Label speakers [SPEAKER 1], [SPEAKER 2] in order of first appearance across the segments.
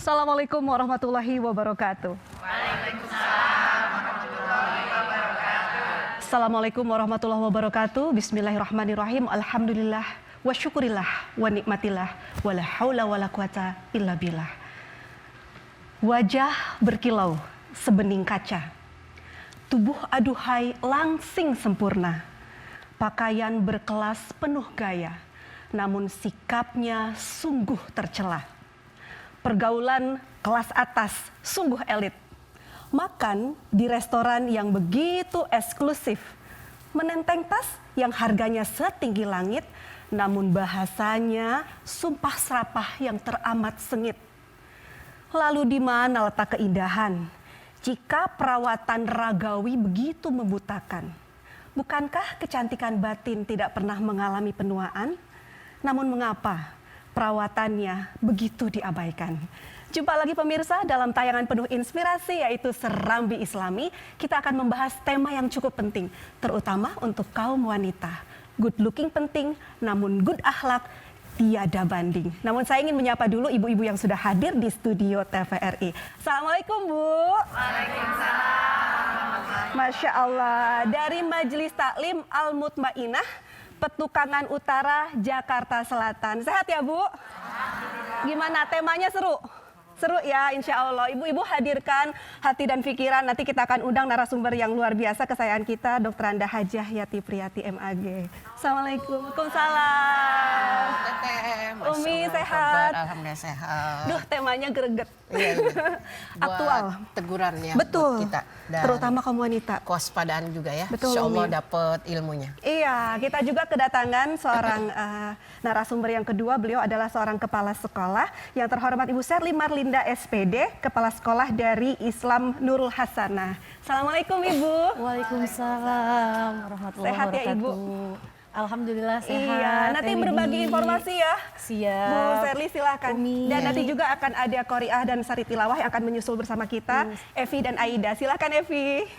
[SPEAKER 1] Assalamualaikum warahmatullahi wabarakatuh. Assalamualaikum warahmatullahi wabarakatuh. Bismillahirrahmanirrahim. Alhamdulillah wa syukurillah wa nikmatillah wa la haula wa la quwata illa billah. Wajah berkilau sebening kaca. Tubuh aduhai langsing sempurna. Pakaian berkelas penuh gaya. Namun sikapnya sungguh tercela. Pergaulan kelas atas sungguh elit. Makan di restoran yang begitu eksklusif. Menenteng tas yang harganya setinggi langit, namun bahasanya sumpah serapah yang teramat sengit. Lalu di mana letak keindahan jika perawatan ragawi begitu membutakan? Bukankah kecantikan batin tidak pernah mengalami penuaan? Namun mengapa perawatannya begitu diabaikan? Jumpa lagi pemirsa dalam tayangan penuh inspirasi yaitu Serambi Islami. Kita akan membahas tema yang cukup penting, terutama untuk kaum wanita. Good looking penting, namun good akhlak tiada banding. Namun saya ingin menyapa dulu ibu-ibu yang sudah hadir di studio TVRI. Assalamualaikum Bu. Waalaikumsalam. Masya Allah, dari Majelis Taklim Al-Mutmainah, Petukangan Utara, Jakarta Selatan. Sehat ya Bu? Gimana temanya, seru? Seru ya, insya Allah. Ibu-ibu hadirkan hati dan pikiran. Nanti kita akan undang narasumber yang luar biasa kesayangan kita, Dr. Anda Hajah Yati Priyati MAG. Assalamualaikum. Waalaikumsalam. Umi sehat?
[SPEAKER 2] Alhamdulillah sehat.
[SPEAKER 1] Duh, temanya greget.
[SPEAKER 2] Iya.
[SPEAKER 1] Aktual.
[SPEAKER 2] Teguran ya.
[SPEAKER 1] Betul.
[SPEAKER 2] Buat kita. Dan
[SPEAKER 1] terutama kaum wanita.
[SPEAKER 2] kewaspadaan juga ya.
[SPEAKER 1] Betul,
[SPEAKER 2] Insya Allah
[SPEAKER 1] Umi.
[SPEAKER 2] dapat ilmunya.
[SPEAKER 1] Iya, kita juga kedatangan seorang narasumber yang kedua. Beliau adalah seorang kepala sekolah yang terhormat Ibu Sherly Marlinda SPD, kepala sekolah dari Islam Nurul Hasanah. Assalamualaikum Ibu.
[SPEAKER 3] Waalaikumsalam warahmatullahi
[SPEAKER 1] Sehat ya, Ibu?
[SPEAKER 3] wabarakatuh. Alhamdulillah sehat.
[SPEAKER 1] Iya, nanti
[SPEAKER 3] Teh
[SPEAKER 1] berbagi
[SPEAKER 3] Widi.
[SPEAKER 1] informasi ya.
[SPEAKER 3] Siap.
[SPEAKER 1] Bu Sherly silakan.
[SPEAKER 3] Umi.
[SPEAKER 1] Dan nanti juga akan ada Qoriah dan Sari Tilawah yang akan menyusul bersama kita, Evi dan Aida. Silakan Evi.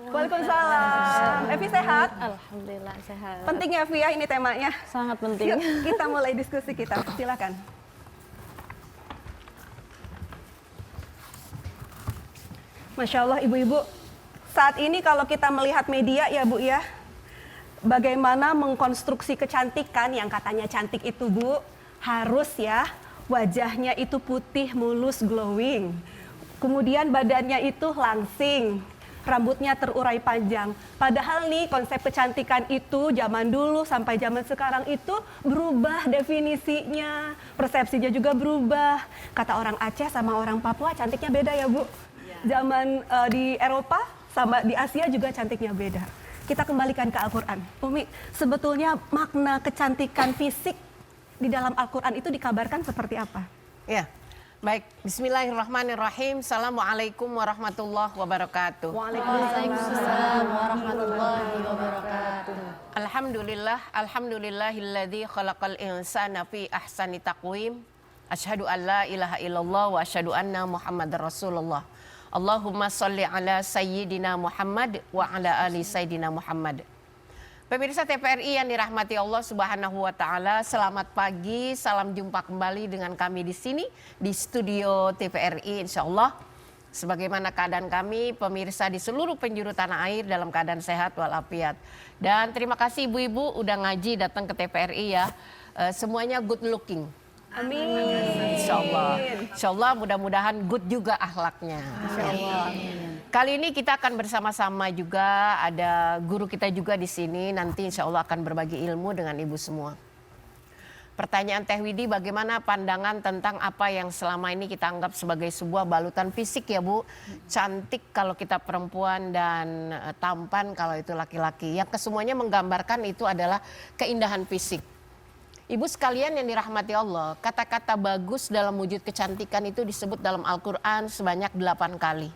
[SPEAKER 1] Waalaikumsalam. Evi sehat?
[SPEAKER 3] Alhamdulillah sehat.
[SPEAKER 1] Penting ya Evi ya ini temanya.
[SPEAKER 3] Sangat penting.
[SPEAKER 1] Yuk, kita mulai diskusi kita. Silakan. Masya Allah ibu-ibu, saat ini kalau kita melihat media ya Bu ya, bagaimana mengkonstruksi kecantikan yang katanya cantik itu Bu, harus ya wajahnya itu putih, mulus, glowing. Kemudian badannya itu langsing, rambutnya terurai panjang. Padahal nih konsep kecantikan itu zaman dulu sampai zaman sekarang itu berubah definisinya, persepsinya juga berubah. Kata orang Aceh sama orang Papua cantiknya beda ya Bu. Zaman di Eropa sama di Asia juga cantiknya beda. Kita kembalikan ke Al-Quran. Umi, sebetulnya makna kecantikan fisik di dalam Al-Quran itu dikabarkan seperti apa?
[SPEAKER 2] Ya. Baik, bismillahirrahmanirrahim. Assalamualaikum warahmatullahi wabarakatuh.
[SPEAKER 3] Waalaikumsalam warahmatullahi wabarakatuh.
[SPEAKER 2] Alhamdulillahilladzi khalaqal insana fi ahsani taqwim. Asyhadu an la ilaha illallah wa asyhadu anna Muhammadar Rasulullah. Allahumma sholli ala sayyidina Muhammad wa ala ali sayyidina Muhammad. Pemirsa TVRI yang dirahmati Allah Subhanahu wa taala, selamat pagi, salam jumpa kembali dengan kami di sini di studio TVRI insyaallah. Sebagaimana keadaan kami pemirsa di seluruh penjuru tanah air dalam keadaan sehat walafiat. Dan terima kasih ibu-ibu udah ngaji datang ke TVRI ya. Semuanya good looking.
[SPEAKER 1] Amin.
[SPEAKER 2] Insyaallah mudah-mudahan good juga akhlaknya. Kali ini kita akan bersama-sama juga, ada guru kita juga di sini, nanti insyaallah akan berbagi ilmu dengan ibu semua. Pertanyaan Teh Widi, bagaimana pandangan tentang apa yang selama ini kita anggap sebagai sebuah balutan fisik ya Bu? Cantik kalau kita perempuan dan tampan kalau itu laki-laki. Yang kesemuanya menggambarkan itu adalah keindahan fisik. Ibu sekalian yang dirahmati Allah, kata-kata bagus dalam wujud kecantikan itu disebut dalam Al-Quran sebanyak 8 kali.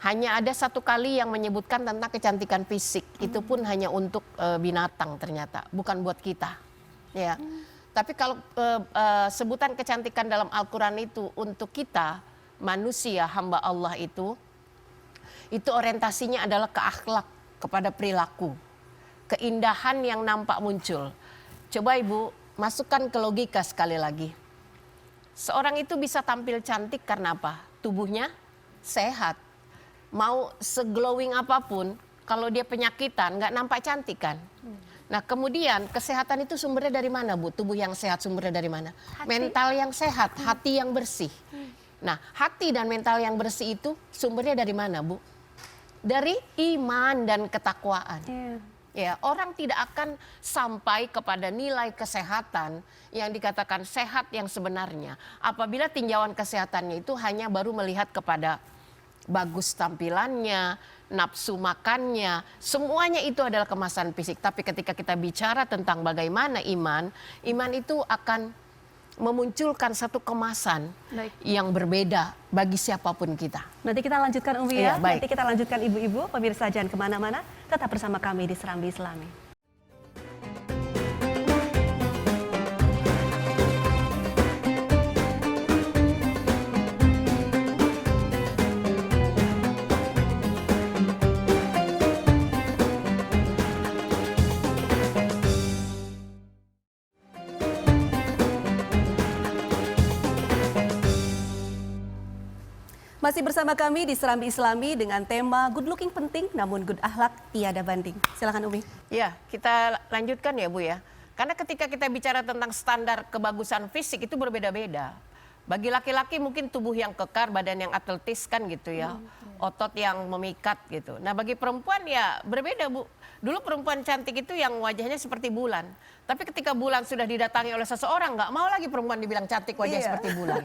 [SPEAKER 2] Hanya ada 1 kali yang menyebutkan tentang kecantikan fisik, itu pun hanya untuk binatang ternyata, bukan buat kita. Ya. Tapi kalau sebutan kecantikan dalam Al-Quran itu untuk kita, manusia hamba Allah itu orientasinya adalah ke akhlak, kepada perilaku. Keindahan yang nampak muncul. Coba Ibu masukkan ke logika sekali lagi. seorang itu bisa tampil cantik karena apa? Tubuhnya sehat. Mau seglowing apapun, kalau dia penyakitan nggak nampak cantik kan? Nah kemudian kesehatan itu sumbernya dari mana Bu? Tubuh yang sehat sumbernya dari mana? Mental yang sehat, hati yang bersih. Nah hati dan mental yang bersih itu sumbernya dari mana Bu? Dari iman dan ketakwaan. Ya, orang tidak akan sampai kepada nilai kesehatan yang dikatakan sehat yang sebenarnya apabila tinjauan kesehatannya itu hanya baru melihat kepada bagus tampilannya, nafsu makannya, semuanya itu adalah kemasan fisik. Tapi ketika kita bicara tentang bagaimana iman, iman itu akan memunculkan satu kemasan yang berbeda bagi siapapun kita.
[SPEAKER 1] Nanti kita lanjutkan Umi
[SPEAKER 2] Iya,
[SPEAKER 1] ya.
[SPEAKER 2] baik.
[SPEAKER 1] Nanti kita lanjutkan ibu-ibu. Pemirsa jangan kemana-mana. Tetap bersama kami di Serambi Islami. Masih bersama kami di Serambi Islami dengan tema good looking penting namun good akhlak tiada banding. Silakan Umi.
[SPEAKER 2] Ya, kita lanjutkan ya Bu ya. Karena ketika kita bicara tentang standar kebagusan fisik itu berbeda-beda. Bagi laki-laki mungkin tubuh yang kekar, badan yang atletis kan gitu ya. Otot yang memikat gitu. Nah bagi perempuan ya berbeda Bu. Dulu perempuan cantik itu yang wajahnya seperti bulan. Tapi ketika bulan sudah didatangi oleh seseorang, nggak mau lagi perempuan dibilang cantik wajah seperti bulan.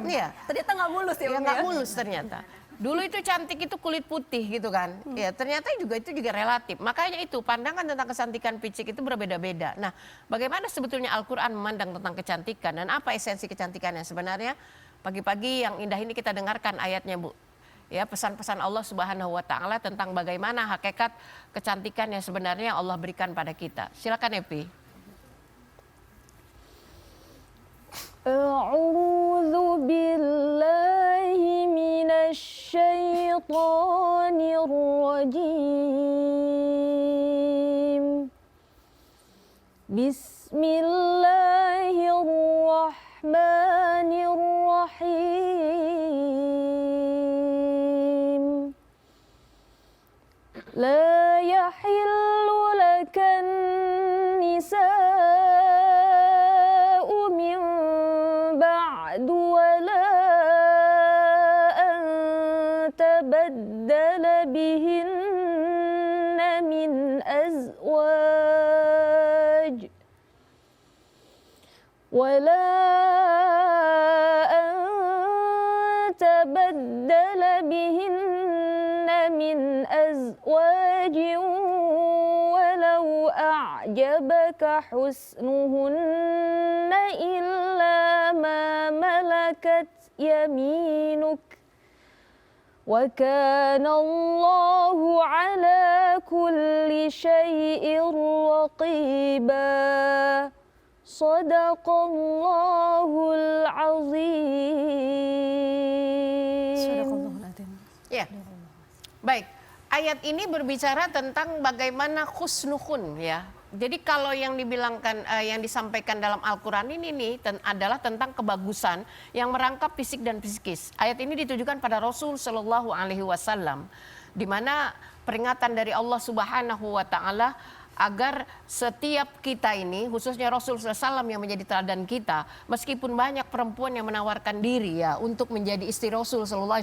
[SPEAKER 2] Iya.
[SPEAKER 1] Ternyata nggak mulus ya
[SPEAKER 2] Ya
[SPEAKER 1] Umi
[SPEAKER 2] nggak
[SPEAKER 1] ya?
[SPEAKER 2] mulus ternyata. Dulu itu cantik itu kulit putih gitu kan. Ya ternyata itu juga relatif. Makanya itu pandangan tentang kecantikan fisik itu berbeda-beda. Nah, bagaimana sebetulnya Al-Qur'an memandang tentang kecantikan dan apa esensi kecantikannya sebenarnya? Pagi-pagi yang indah ini kita dengarkan ayatnya, Bu. Ya, pesan-pesan Allah Subhanahu wa taala tentang bagaimana hakikat kecantikan yang sebenarnya Allah berikan pada kita. Silakan Epi.
[SPEAKER 3] A'udzu billahi minasy syaithanir rajim. Bismillahirrahmanirrahim. La yahillu lakan nisa'u min ba'du wa la an tabaddala bihinna min azwaj ولا أن تبدل بهن من أزواج ولو أعجبك حسنهن إلا ما ملكت يمينك وكان الله على كل شيء رقيبا Sadaqallahul azim.
[SPEAKER 2] Ya. Baik, ayat ini berbicara tentang bagaimana khusnuhun ya. Jadi kalau yang dibilangkan yang disampaikan dalam Al-Qur'an ini adalah tentang kebagusan yang merangkap fisik dan psikis. Ayat ini ditujukan pada Rasul Shallallahu alaihi wasallam di mana peringatan dari Allah Subhanahu wa taala agar setiap kita ini, khususnya Rasul SAW yang menjadi teladan kita, meskipun banyak perempuan yang menawarkan diri ya untuk menjadi istri Rasul SAW,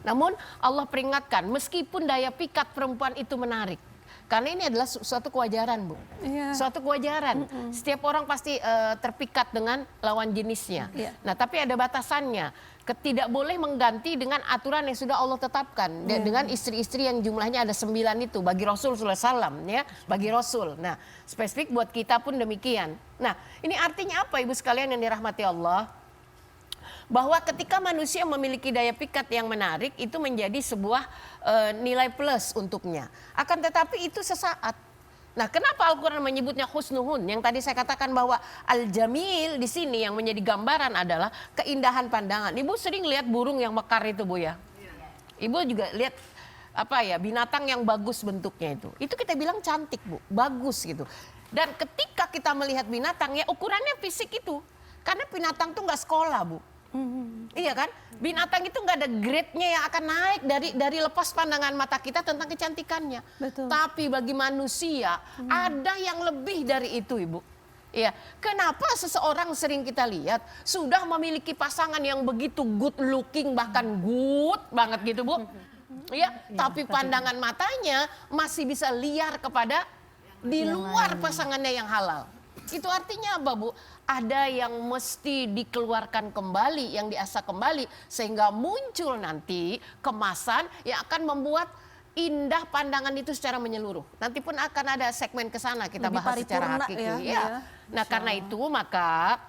[SPEAKER 2] namun Allah peringatkan meskipun daya pikat perempuan itu menarik. Karena ini adalah suatu kewajaran, Bu.
[SPEAKER 1] Iya.
[SPEAKER 2] Suatu kewajaran. Setiap orang pasti terpikat dengan lawan jenisnya.
[SPEAKER 1] Iya.
[SPEAKER 2] Nah, tapi ada batasannya. Tidak boleh mengganti dengan aturan yang sudah Allah tetapkan. Dengan istri-istri yang jumlahnya ada 9 itu. Bagi Rasul SAW, ya. Bagi Rasul. Nah, spesifik buat kita pun demikian. Nah, ini artinya apa, Ibu sekalian yang dirahmati Allah? Bahwa ketika manusia memiliki daya pikat yang menarik itu menjadi sebuah nilai plus untuknya. Akan tetapi itu sesaat. Nah, kenapa Al-Qur'an menyebutnya husnuhun? Yang tadi saya katakan bahwa al-jamil di sini yang menjadi gambaran adalah keindahan pandangan. Ibu sering lihat burung yang mekar itu, Bu ya? Ibu juga lihat apa ya, binatang yang bagus bentuknya itu. Itu kita bilang cantik, Bu, bagus gitu. Dan ketika kita melihat binatang ya ukurannya fisik itu. Karena binatang tuh nggak sekolah, Bu. Iya kan? Binatang itu nggak ada grade-nya yang akan naik dari lepas pandangan mata kita tentang kecantikannya.
[SPEAKER 1] Betul.
[SPEAKER 2] Tapi bagi manusia ada yang lebih dari itu, Ibu. Ya, kenapa seseorang sering kita lihat sudah memiliki pasangan yang begitu good looking, bahkan good banget gitu, Bu. Ya, tapi pandangan matanya masih bisa liar kepada di luar pasangannya yang halal. Itu artinya apa, Bu? Ada yang mesti dikeluarkan kembali, yang diasah kembali, sehingga muncul nanti kemasan yang akan membuat indah pandangan itu secara menyeluruh. Nanti pun akan ada segmen ke sana kita
[SPEAKER 1] Lebih
[SPEAKER 2] bahas secara
[SPEAKER 1] paripurna
[SPEAKER 2] hakiki.
[SPEAKER 1] ya,
[SPEAKER 2] Ya.
[SPEAKER 1] ya.
[SPEAKER 2] Nah, karena itu maka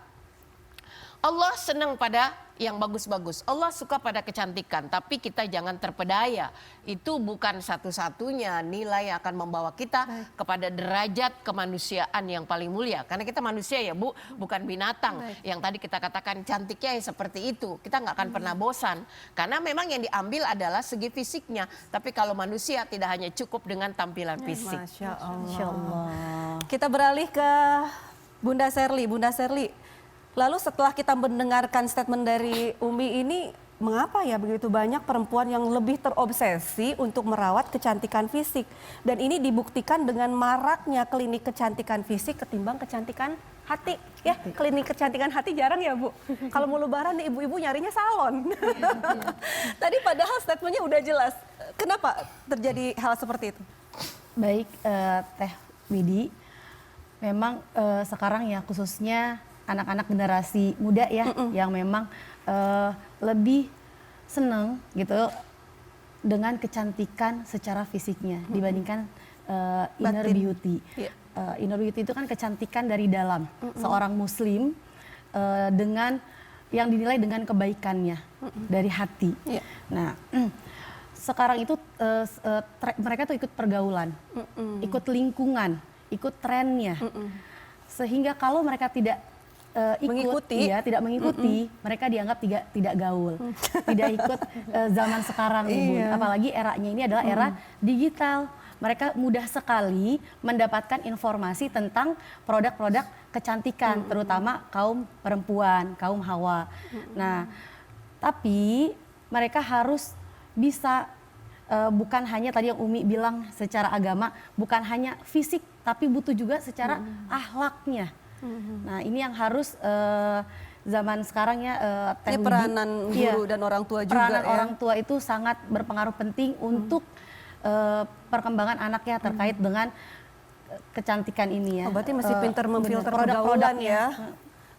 [SPEAKER 2] Allah senang pada yang bagus-bagus. Allah suka pada kecantikan, tapi kita jangan terpedaya. Itu bukan satu-satunya nilai yang akan membawa kita kepada derajat kemanusiaan yang paling mulia. Karena kita manusia ya, Bu, bukan binatang. Yang tadi kita katakan cantiknya ya seperti itu. Kita nggak akan pernah bosan. Karena memang yang diambil adalah segi fisiknya. Tapi kalau manusia tidak hanya cukup dengan tampilan fisik.
[SPEAKER 1] Masya Allah.
[SPEAKER 3] Masya Allah.
[SPEAKER 1] Kita beralih ke Bunda Sherly. Bunda Sherly, lalu setelah kita mendengarkan statement dari Umi ini, mengapa ya begitu banyak perempuan yang lebih terobsesi untuk merawat kecantikan fisik? Dan ini dibuktikan dengan maraknya klinik kecantikan fisik ketimbang kecantikan hati. Ya, klinik kecantikan hati jarang ya, Bu. Kalau mau lebaran nih ibu-ibu nyarinya salon. Tadi padahal statementnya udah jelas. Kenapa terjadi hal seperti itu?
[SPEAKER 4] Baik, Teh Widi, memang sekarang ya khususnya anak-anak generasi muda ya yang memang lebih seneng gitu dengan kecantikan secara fisiknya dibandingkan inner
[SPEAKER 1] Batin.
[SPEAKER 4] beauty.
[SPEAKER 1] Iya.
[SPEAKER 4] Inner beauty itu kan kecantikan dari dalam seorang muslim dengan yang dinilai dengan kebaikannya dari hati.
[SPEAKER 1] Iya.
[SPEAKER 4] Nah, sekarang itu mereka tuh ikut pergaulan, ikut lingkungan, ikut trennya, sehingga kalau mereka tidak
[SPEAKER 1] Mengikuti.
[SPEAKER 4] tidak mengikuti, mereka dianggap tidak gaul, tidak ikut zaman sekarang, Ibu.
[SPEAKER 1] Iya.
[SPEAKER 4] Apalagi eranya ini adalah era digital. Mereka mudah sekali mendapatkan informasi tentang produk-produk kecantikan, terutama kaum perempuan, kaum hawa. Nah, tapi mereka harus bisa bukan hanya tadi yang Umi bilang secara agama, bukan hanya fisik, tapi butuh juga secara akhlaknya. Nah, ini yang harus zaman sekarang ya Teh
[SPEAKER 1] Ini
[SPEAKER 4] Widi.
[SPEAKER 1] peranan
[SPEAKER 4] Iya,
[SPEAKER 1] guru dan orang tua juga
[SPEAKER 4] peranan
[SPEAKER 1] ya.
[SPEAKER 4] orang tua itu sangat berpengaruh penting untuk perkembangan anaknya terkait dengan kecantikan ini ya.
[SPEAKER 1] Oh, berarti masih pintar
[SPEAKER 4] Benar,
[SPEAKER 1] memfilter pergaulan ya.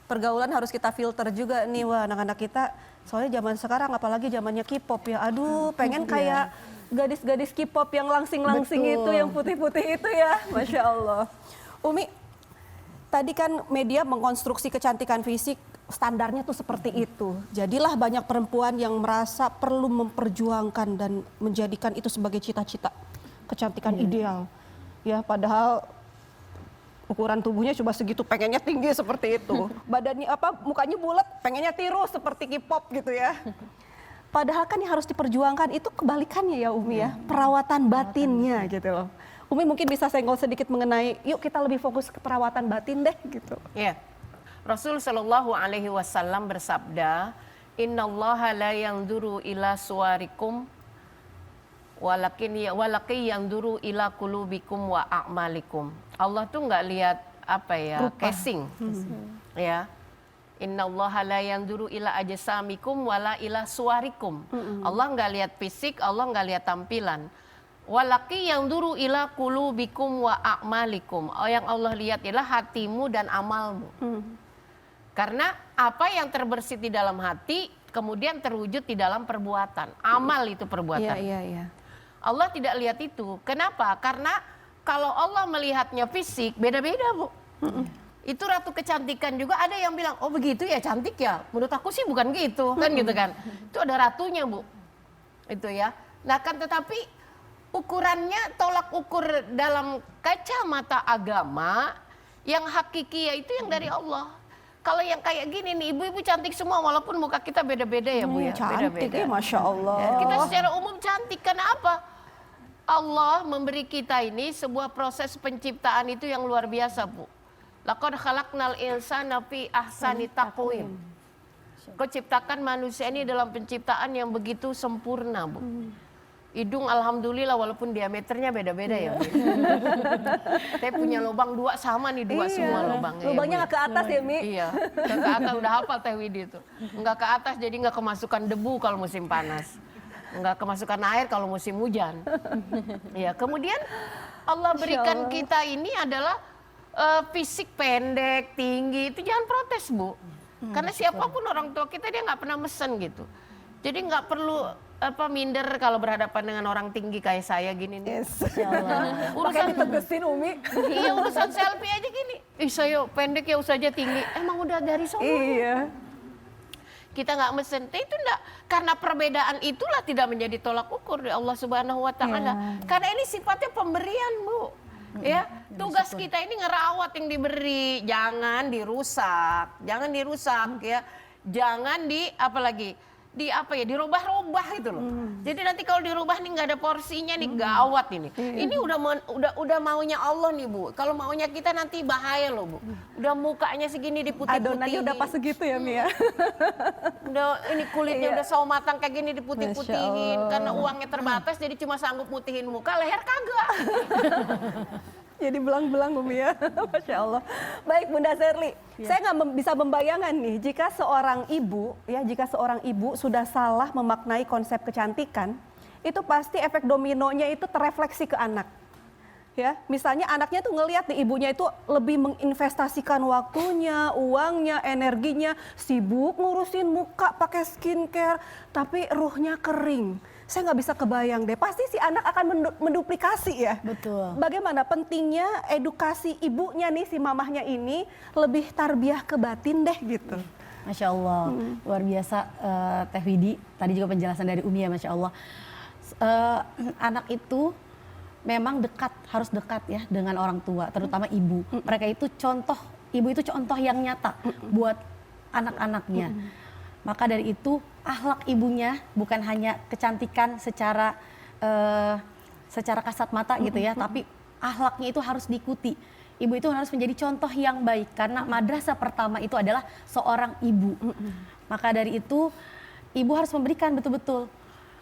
[SPEAKER 1] Pergaulan harus kita filter juga nih, wah anak-anak kita. Soalnya zaman sekarang apalagi zamannya K-pop ya. Aduh, pengen kayak gadis-gadis K-pop yang langsing-langsing
[SPEAKER 4] Betul.
[SPEAKER 1] itu, yang putih-putih itu ya. Masya Allah. Umi, tadi kan media mengkonstruksi kecantikan fisik, standarnya tuh seperti itu. Jadilah banyak perempuan yang merasa perlu memperjuangkan dan menjadikan itu sebagai cita-cita kecantikan ideal. Ya, padahal ukuran tubuhnya cuma segitu, pengennya tinggi seperti itu. Badannya mukanya bulat, pengennya tiru seperti K-pop gitu ya. Padahal kan yang harus diperjuangkan itu kebalikannya ya Umi ya, perawatan batinnya gitu loh. Umi mungkin bisa senggol sedikit mengenai, yuk kita lebih fokus ke perawatan batin deh gitu.
[SPEAKER 2] Ya. Rasul Shallallahu Alaihi Wasallam bersabda, Innallaha la yanzuru ila suwarikum walaki yanzuru ila qulubikum wa a'malikum. Allah tuh nggak lihat apa ya, casing. Ya. Innallaha la yanzuru ila ajsamikum wala ila suwarikum. Allah nggak lihat fisik, Allah nggak lihat tampilan. Walaki yang duru ila qulubikum wa a'malikum. Yang Allah lihat ialah hatimu dan amalmu. Karena apa yang terbersit di dalam hati kemudian terwujud di dalam perbuatan. Amal itu perbuatan.
[SPEAKER 1] Iya.
[SPEAKER 2] Allah tidak lihat itu. Kenapa? Karena kalau Allah melihatnya fisik beda-beda, Bu. Itu ratu kecantikan juga ada yang bilang, oh begitu ya cantik ya. Menurut aku sih bukan gitu, kan gitu kan. Itu ada ratunya, Bu. Itu ya. Nah kan tetapi ukurannya tolak ukur dalam kacamata agama yang hakiki yaitu yang dari Allah. Kalau yang kayak gini nih, ibu-ibu cantik semua walaupun muka kita beda-beda ya Bu ya.
[SPEAKER 1] Cantik ya, Masya Allah.
[SPEAKER 2] Ya, kita secara umum cantik, kenapa? Allah memberi kita ini sebuah proses penciptaan itu yang luar biasa Bu. Laqad khalaqnal insana fi ahsani taqwim. Kau ciptakan manusia ini dalam penciptaan yang begitu sempurna, Bu. Hidung alhamdulillah walaupun diameternya beda-beda ya, Bu. Tapi punya lubang 2 sama nih, 2 semua lubangnya.
[SPEAKER 1] Lubangnya
[SPEAKER 2] ya, Bu,
[SPEAKER 1] nggak ke atas ya, Mi?
[SPEAKER 2] Iya, nggak ke atas, udah hafal Teh Widi itu. Nggak ke atas jadi nggak kemasukan debu kalau musim panas. Nggak kemasukan air kalau musim hujan. Iya, kemudian Allah berikan kita ini adalah fisik pendek, tinggi, itu jangan protes, Bu. Karena siapapun orang tua kita dia nggak pernah mesen gitu. Jadi nggak perlu minder kalau berhadapan dengan orang tinggi kayak saya gini nih.
[SPEAKER 1] Pakai ditegesin Umi.
[SPEAKER 2] Iya, urusan selfie aja gini. Saya pendek ya usah aja tinggi. Emang udah dari sononya.
[SPEAKER 1] Iya.
[SPEAKER 2] Kita nggak mesen. Itu enggak. Karena perbedaan itulah tidak menjadi tolak ukur dari Allah Subhanahu wa taala. Karena ini sifatnya pemberian, Bu. Ya, tugas kita ini ngerawat yang diberi, jangan dirusak ya. Jangan dirubah-rubah itu loh. Jadi nanti kalau dirubah nih nggak ada porsinya nih, gawat ini. Ini udah maunya Allah nih, Bu. Kalau maunya kita nanti bahaya loh, Bu. Udah mukanya segini diputih-putihin.
[SPEAKER 1] Adonannya udah pas segitu ya, Mia.
[SPEAKER 2] Udah ini kulitnya udah sawo matang kayak gini diputih-putihin. Karena uangnya terbatas jadi cuma sanggup putihin muka, leher kagak.
[SPEAKER 1] Jadi belang-belang Umi ya. Masya Allah. Baik Bunda Sherly, saya nggak bisa membayangkan nih jika seorang ibu sudah salah memaknai konsep kecantikan, itu pasti efek dominonya itu terefleksi ke anak. Ya, misalnya anaknya tuh ngelihat nih ibunya itu lebih menginvestasikan waktunya, uangnya, energinya, sibuk ngurusin muka pakai skincare, tapi ruhnya kering. Saya nggak bisa kebayang deh, pasti si anak akan menduplikasi ya.
[SPEAKER 4] Betul.
[SPEAKER 1] Bagaimana pentingnya edukasi ibunya nih, si mamahnya ini lebih tarbiyah ke batin deh gitu.
[SPEAKER 4] Masya Allah, luar biasa Teh Widi. Tadi juga penjelasan dari Umi ya, Masya Allah. Anak itu memang harus dekat ya dengan orang tua, terutama ibu. Mereka itu ibu itu contoh yang nyata buat anak-anaknya. Maka dari itu akhlak ibunya bukan hanya kecantikan secara kasat mata gitu ya, tapi akhlaknya itu harus diikuti. Ibu itu harus menjadi contoh yang baik karena madrasah pertama itu adalah seorang ibu. Maka dari itu ibu harus memberikan betul-betul,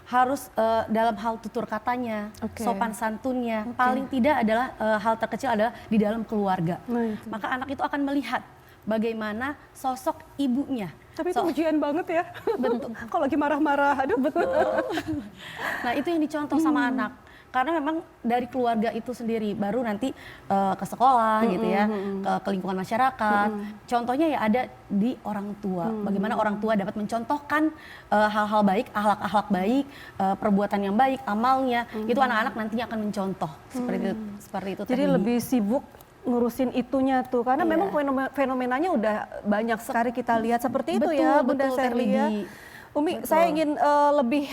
[SPEAKER 4] harus dalam hal tutur katanya, sopan santunnya, paling tidak adalah hal terkecil adalah di dalam keluarga. Maka anak itu akan melihat bagaimana sosok ibunya.
[SPEAKER 1] Tapi itu ujian banget ya. Betul. Kalau lagi marah-marah, aduh betul.
[SPEAKER 4] Nah itu yang dicontoh sama anak. Karena memang dari keluarga itu sendiri, baru nanti ke sekolah gitu ya, ke lingkungan masyarakat. Contohnya ya ada di orang tua. Bagaimana orang tua dapat mencontohkan hal-hal baik, akhlak-akhlak baik, perbuatan yang baik, amalnya. Itu anak-anak nantinya akan mencontoh. Seperti itu.
[SPEAKER 1] Jadi lebih sibuk ngurusin itunya tuh, karena memang fenomenanya udah banyak sekali kita lihat seperti itu ya Bunda Sherly ya. Umi, saya ingin lebih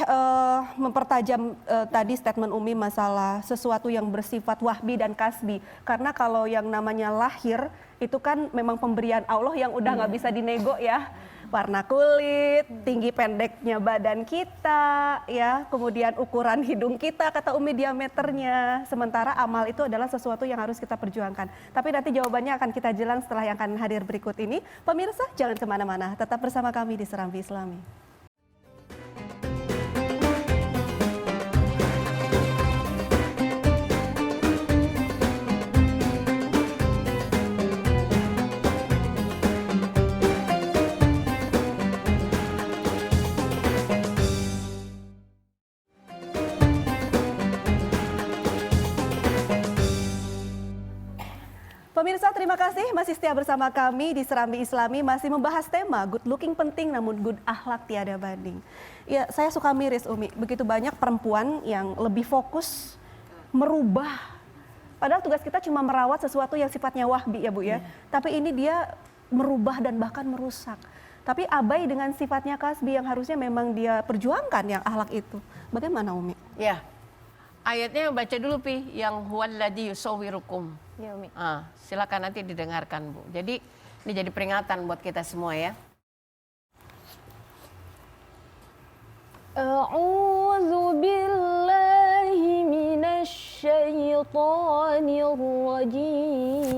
[SPEAKER 1] mempertajam tadi statement Umi masalah sesuatu yang bersifat wahbi dan kasbi. Karena kalau yang namanya lahir itu kan memang pemberian Allah yang udah nggak bisa dinego ya. Warna kulit, tinggi pendeknya badan kita, ya, kemudian ukuran hidung kita, kata Umi diameternya. Sementara amal itu adalah sesuatu yang harus kita perjuangkan. Tapi nanti jawabannya akan kita jelang setelah yang akan hadir berikut ini. Pemirsa jangan kemana-mana, tetap bersama kami di Serambi Islami. Pemirsa, terima kasih masih setia bersama kami di Serambi Islami, masih membahas tema good looking penting namun good akhlak tiada banding. Ya, saya suka miris Umi, begitu banyak perempuan yang lebih fokus merubah. Padahal tugas kita cuma merawat sesuatu yang sifatnya wahbi ya Bu ya. Tapi ini dia merubah dan bahkan merusak. Tapi abai dengan sifatnya kasbi yang harusnya memang dia perjuangkan yang akhlak itu. Bagaimana Umi?
[SPEAKER 2] Ya. Ayatnya baca dulu Pi, yang huwallazi yusawwirukum.
[SPEAKER 3] Ya, Umi.
[SPEAKER 2] Silakan nanti didengarkan Bu. Jadi ini jadi peringatan buat kita semua ya.
[SPEAKER 3] A'udzu billahi minasy syaithanir rajim.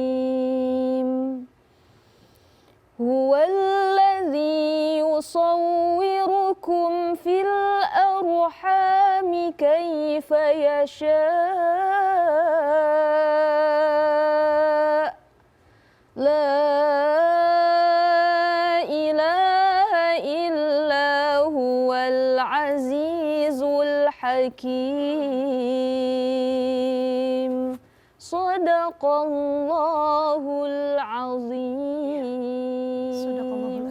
[SPEAKER 3] Bismillahirrahmanirrahim. Huwallazi yusawwirukum fil arhami kaifa yasha'. La ilaha illa huwal azizul hakim. Sadaqallahul azim.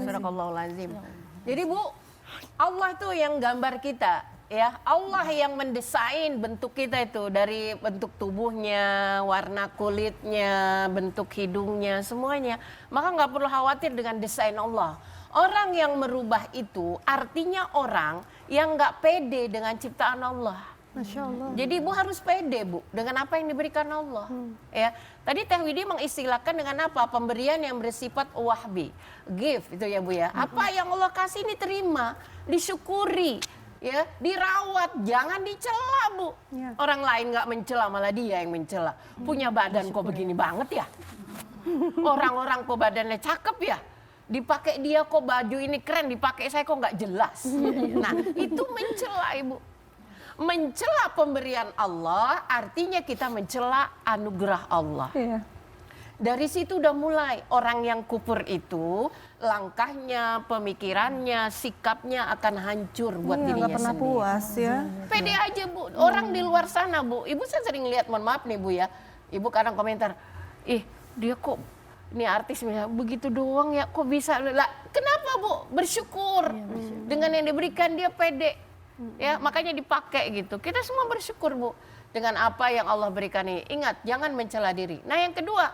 [SPEAKER 2] Sadaqallahul azim. Jadi Bu, Allah tuh yang gambar kita, ya. Allah yang mendesain bentuk kita itu, dari bentuk tubuhnya, warna kulitnya, bentuk hidungnya, semuanya. Maka nggak perlu khawatir dengan desain Allah. Orang yang merubah itu artinya orang yang nggak pede dengan ciptaan Allah.
[SPEAKER 1] Masya Allah.
[SPEAKER 2] Jadi Ibu harus pede Bu dengan apa yang diberikan Allah. Ya, tadi Teh Widi mengistilahkan dengan apa? Pemberian yang bersifat wahbi, give itu ya Bu ya. Apa yang Allah kasih ini terima, disyukuri, ya, dirawat, jangan dicela Bu.
[SPEAKER 1] Ya.
[SPEAKER 2] Orang lain nggak mencela, malah dia yang mencela. Punya badan kok begini banget ya? Orang-orang kok badannya cakep ya? Dipakai dia kok baju ini keren, dipakai saya kok nggak jelas. Nah itu mencela Ibu. Mencela pemberian Allah artinya kita mencela anugerah Allah.
[SPEAKER 1] Iya.
[SPEAKER 2] Dari situ udah mulai orang yang kufur itu langkahnya, pemikirannya, sikapnya akan hancur buat
[SPEAKER 1] Iya,
[SPEAKER 2] dirinya
[SPEAKER 1] nggak pernah
[SPEAKER 2] sendiri.
[SPEAKER 1] puas ya.
[SPEAKER 2] Pede aja Bu, orang di luar sana Bu. Ibu saya sering lihat, mohon maaf nih Bu ya. Ibu kadang komentar, ih dia kok ini artis misalnya begitu doang ya kok bisa. Lah, kenapa Bu? Bersyukur. Dengan yang diberikan dia pede. Ya, makanya dipakai gitu. Kita semua bersyukur Bu dengan apa yang Allah berikan ini. Ingat, jangan mencela diri. Nah, yang kedua,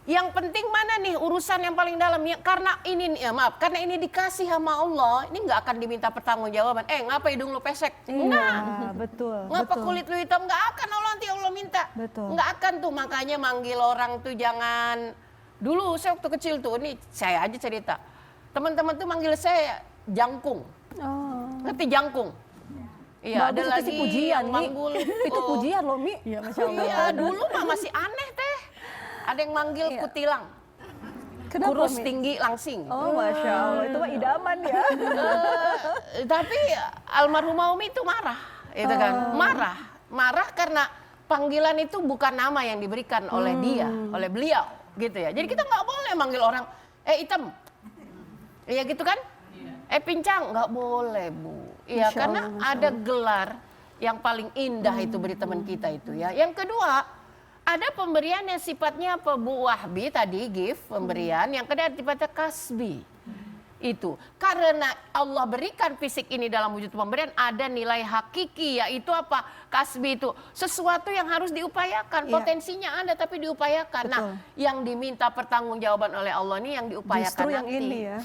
[SPEAKER 2] yang penting mana nih urusan yang paling dalam ya, karena ini ya maaf, karena ini dikasih sama Allah, ini nggak akan diminta pertanggungjawaban. Ngapa hidung lu pesek?
[SPEAKER 1] Iya, betul.
[SPEAKER 2] Ngapa
[SPEAKER 1] betul.
[SPEAKER 2] kulit lu hitam? Nggak akan Allah nanti Allah minta.
[SPEAKER 1] Betul.
[SPEAKER 2] Nggak akan tuh, makanya manggil orang tuh jangan. Dulu saya waktu kecil tuh, ini saya aja cerita. Teman-teman tuh manggil saya jangkung.
[SPEAKER 1] Oh.
[SPEAKER 2] Ngerti jangkung? Iya, ada
[SPEAKER 1] Bagus, itu
[SPEAKER 2] lagi
[SPEAKER 1] sih pujian,
[SPEAKER 2] yang
[SPEAKER 1] Mi.
[SPEAKER 2] manggul.
[SPEAKER 1] Itu pujian loh, Mi.
[SPEAKER 4] Iya, Masya Allah.
[SPEAKER 2] Iya, dulu mah masih aneh teh. Ada yang manggil
[SPEAKER 1] Iya.
[SPEAKER 2] kutilang.
[SPEAKER 1] Kenapa,
[SPEAKER 2] Kurus,
[SPEAKER 1] Mi?
[SPEAKER 2] tinggi, langsing.
[SPEAKER 1] Oh, Masya Allah. Itu mah idaman ya.
[SPEAKER 2] Tapi almarhumah Umi itu marah, itu kan? Marah karena panggilan itu bukan nama yang diberikan oleh dia, oleh beliau, gitu ya. Jadi kita nggak boleh manggil orang, hitam, iya gitu kan? Pincang, nggak boleh Bu. Iya,
[SPEAKER 1] Masya
[SPEAKER 2] karena
[SPEAKER 1] Allah, Masya
[SPEAKER 2] ada gelar yang paling indah itu beri teman kita itu ya. Yang kedua, ada pemberian yang sifatnya apa Bu Wahbi tadi, gift pemberian. Yang kedua sifatnya kasbi. Itu karena Allah berikan fisik ini dalam wujud pemberian, ada nilai hakiki, yaitu apa? Kasbi itu sesuatu yang harus diupayakan.
[SPEAKER 1] Iya.
[SPEAKER 2] Potensinya ada tapi diupayakan. Nah,
[SPEAKER 1] Betul.
[SPEAKER 2] yang diminta pertanggungjawaban oleh Allah ini yang diupayakan
[SPEAKER 1] Justru yang
[SPEAKER 2] nanti.
[SPEAKER 1] ini ya.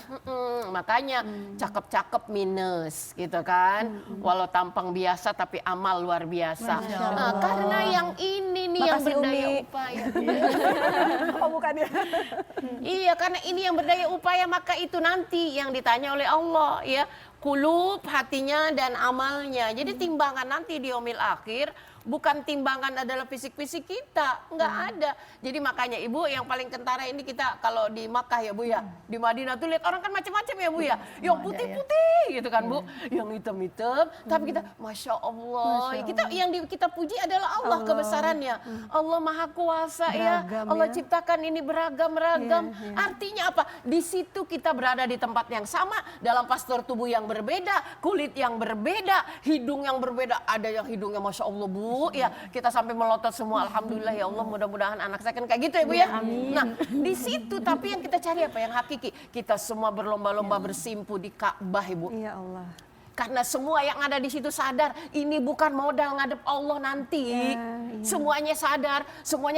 [SPEAKER 2] Makanya cakep-cakep minus gitu kan. Walau tampang biasa tapi amal luar biasa. Nah, karena yang ini nih yang
[SPEAKER 1] Makasih,
[SPEAKER 2] berdaya
[SPEAKER 1] Umi.
[SPEAKER 2] upaya.
[SPEAKER 1] Oh, bukan ya.
[SPEAKER 2] Iya, karena ini yang berdaya upaya, maka itu nanti yang ditanya oleh Allah ya. Kulub, hatinya dan amalnya. Jadi timbangan nanti di yaumil akhir bukan timbangan adalah fisik-fisik kita, nggak ada. Jadi makanya Ibu yang paling kentara ini kita kalau di Makkah ya Bu ya, di Madinah tuh lihat orang kan macam-macam ya Bu ya, yang putih-putih gitu kan Bu, yang hitam-hitam, tapi kita Masya Allah, kita yang kita puji adalah Allah kebesarannya, Allah Maha Kuasa ya,
[SPEAKER 1] Beragam
[SPEAKER 2] Allah
[SPEAKER 1] ya.
[SPEAKER 2] ciptakan ini beragam-ragam.
[SPEAKER 1] Iya, iya.
[SPEAKER 2] Artinya apa? Di situ kita berada di tempat yang sama, dalam postur tubuh yang berbeda, kulit yang berbeda, hidung yang berbeda. Ada yang hidungnya Masya Allah Bu, ya kita sampai melotot semua. Alhamdulillah ya Allah, mudah-mudahan anak saya kan kayak gitu ya Bu ya. Nah di situ tapi yang kita cari apa? Yang hakiki. Kita semua berlomba-lomba bersimpu di Ka'bah Ibu.
[SPEAKER 1] Iya Allah.
[SPEAKER 2] Karena semua yang ada di situ sadar ini bukan modal ngadep Allah nanti.
[SPEAKER 1] iya.
[SPEAKER 2] Semuanya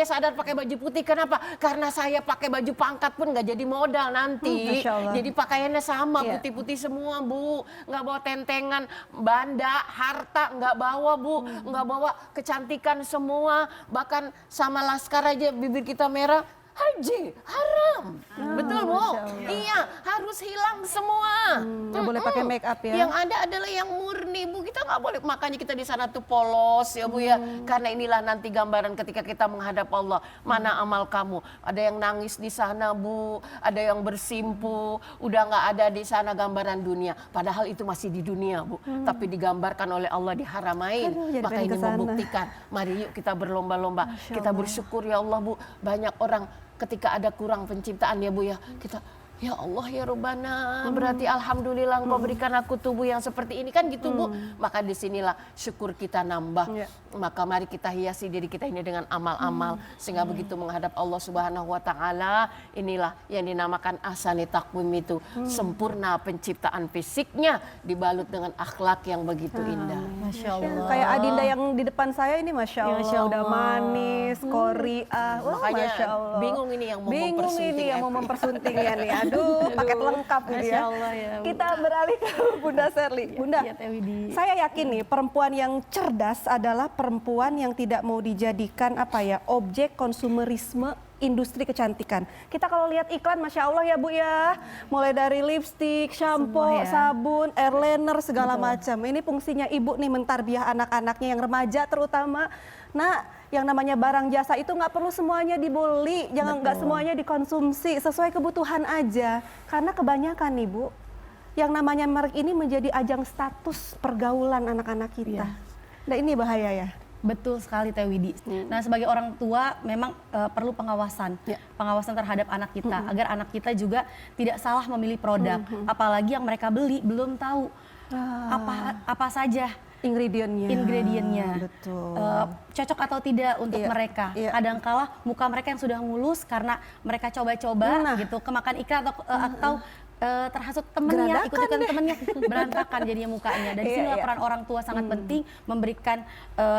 [SPEAKER 2] sadar pakai baju putih. Kenapa? Karena saya pakai baju pangkat pun nggak jadi modal nanti.
[SPEAKER 1] Masya Allah.
[SPEAKER 2] Jadi pakaiannya sama,
[SPEAKER 1] Iya.
[SPEAKER 2] putih-putih semua Bu. Nggak bawa tentengan, banda, harta nggak bawa Bu. Nggak bawa kecantikan semua. Bahkan sama laskar aja bibir kita merah. Haji, haram. Betul Bu?
[SPEAKER 1] Masya Allah.
[SPEAKER 2] Iya, harus hilang semua.
[SPEAKER 1] Nggak boleh pakai make up ya.
[SPEAKER 2] Yang ada adalah yang murni, Bu. Kita nggak boleh, makanya kita di sana tuh polos ya, Bu ya. Karena inilah nanti gambaran ketika kita menghadap Allah. Mana amal kamu? Ada yang nangis di sana, Bu. Ada yang bersimpu. Udah nggak ada di sana gambaran dunia. Padahal itu masih di dunia, Bu. Tapi digambarkan oleh Allah di Haramain.
[SPEAKER 1] Aduh, jadi
[SPEAKER 2] Maka
[SPEAKER 1] pengen
[SPEAKER 2] ini
[SPEAKER 1] kesana.
[SPEAKER 2] membuktikan. Mari yuk kita berlomba-lomba.
[SPEAKER 1] Masya
[SPEAKER 2] Kita
[SPEAKER 1] Allah.
[SPEAKER 2] bersyukur ya Allah, Bu. Banyak orang ketika ada kurang penciptaan ya, Bu ya. Kita, ya Allah ya Rabbana, berarti alhamdulillah Engkau berikan aku tubuh yang seperti ini kan gitu, Bu. Maka disinilah syukur kita nambah.
[SPEAKER 1] Ya.
[SPEAKER 2] Maka mari kita hiasi diri kita ini dengan amal-amal sehingga begitu menghadap Allah Subhanahu wa taala, inilah yang dinamakan ahsani taqwim itu, sempurna penciptaan fisiknya dibalut dengan akhlak yang begitu indah.
[SPEAKER 4] Masya Allah.
[SPEAKER 1] Kayak Adinda yang di depan saya ini Masya Allah,
[SPEAKER 4] Masya
[SPEAKER 1] udah
[SPEAKER 4] Allah.
[SPEAKER 1] manis, koriah. Wah,
[SPEAKER 2] Makanya
[SPEAKER 1] Masya Allah.
[SPEAKER 2] bingung ini yang mau
[SPEAKER 1] Bingung
[SPEAKER 2] mempersunting
[SPEAKER 1] ini yang mau
[SPEAKER 2] Epi.
[SPEAKER 1] mempersuntingnya nih. Aduh, paket lengkap gitu
[SPEAKER 4] Masya
[SPEAKER 1] ya.
[SPEAKER 4] Allah ya.
[SPEAKER 1] Kita beralih ke Bunda Sherly. Bunda,
[SPEAKER 4] Iya, Teh Widi.
[SPEAKER 1] saya yakin nih perempuan yang cerdas adalah perempuan yang tidak mau dijadikan objek konsumerisme industri kecantikan. Kita kalau lihat iklan, Masya Allah ya Bu ya, mulai dari lipstik, shampoo,
[SPEAKER 4] Semua ya.
[SPEAKER 1] sabun, airliner, segala macam. Ini fungsinya ibu nih mentarbiah anak-anaknya yang remaja terutama. Nah, yang namanya barang jasa itu nggak perlu semuanya dibeli, jangan nggak semuanya dikonsumsi, sesuai kebutuhan aja. Karena kebanyakan nih Bu, yang namanya merek ini menjadi ajang status pergaulan anak-anak kita.
[SPEAKER 4] Iya.
[SPEAKER 1] Nah ini bahaya ya.
[SPEAKER 4] Betul sekali Teh Widi. Nah sebagai orang tua memang perlu pengawasan,
[SPEAKER 1] Ya.
[SPEAKER 4] pengawasan terhadap anak kita agar anak kita juga tidak salah memilih produk. Apalagi yang mereka beli belum tahu apa saja ingredientnya,
[SPEAKER 1] Betul.
[SPEAKER 4] cocok atau tidak untuk
[SPEAKER 1] Iya,
[SPEAKER 4] mereka.
[SPEAKER 1] iya.
[SPEAKER 4] Kadangkala muka mereka yang sudah mulus karena mereka coba-coba
[SPEAKER 1] Nah.
[SPEAKER 4] gitu, kemakan iklan atau terhasut temennya,
[SPEAKER 1] Geradakan
[SPEAKER 4] ikut-ikutan
[SPEAKER 1] deh.
[SPEAKER 4] temennya, berantakan jadinya mukanya. Dan
[SPEAKER 1] Iya,
[SPEAKER 4] sini
[SPEAKER 1] iya.
[SPEAKER 4] peran orang tua sangat penting, memberikan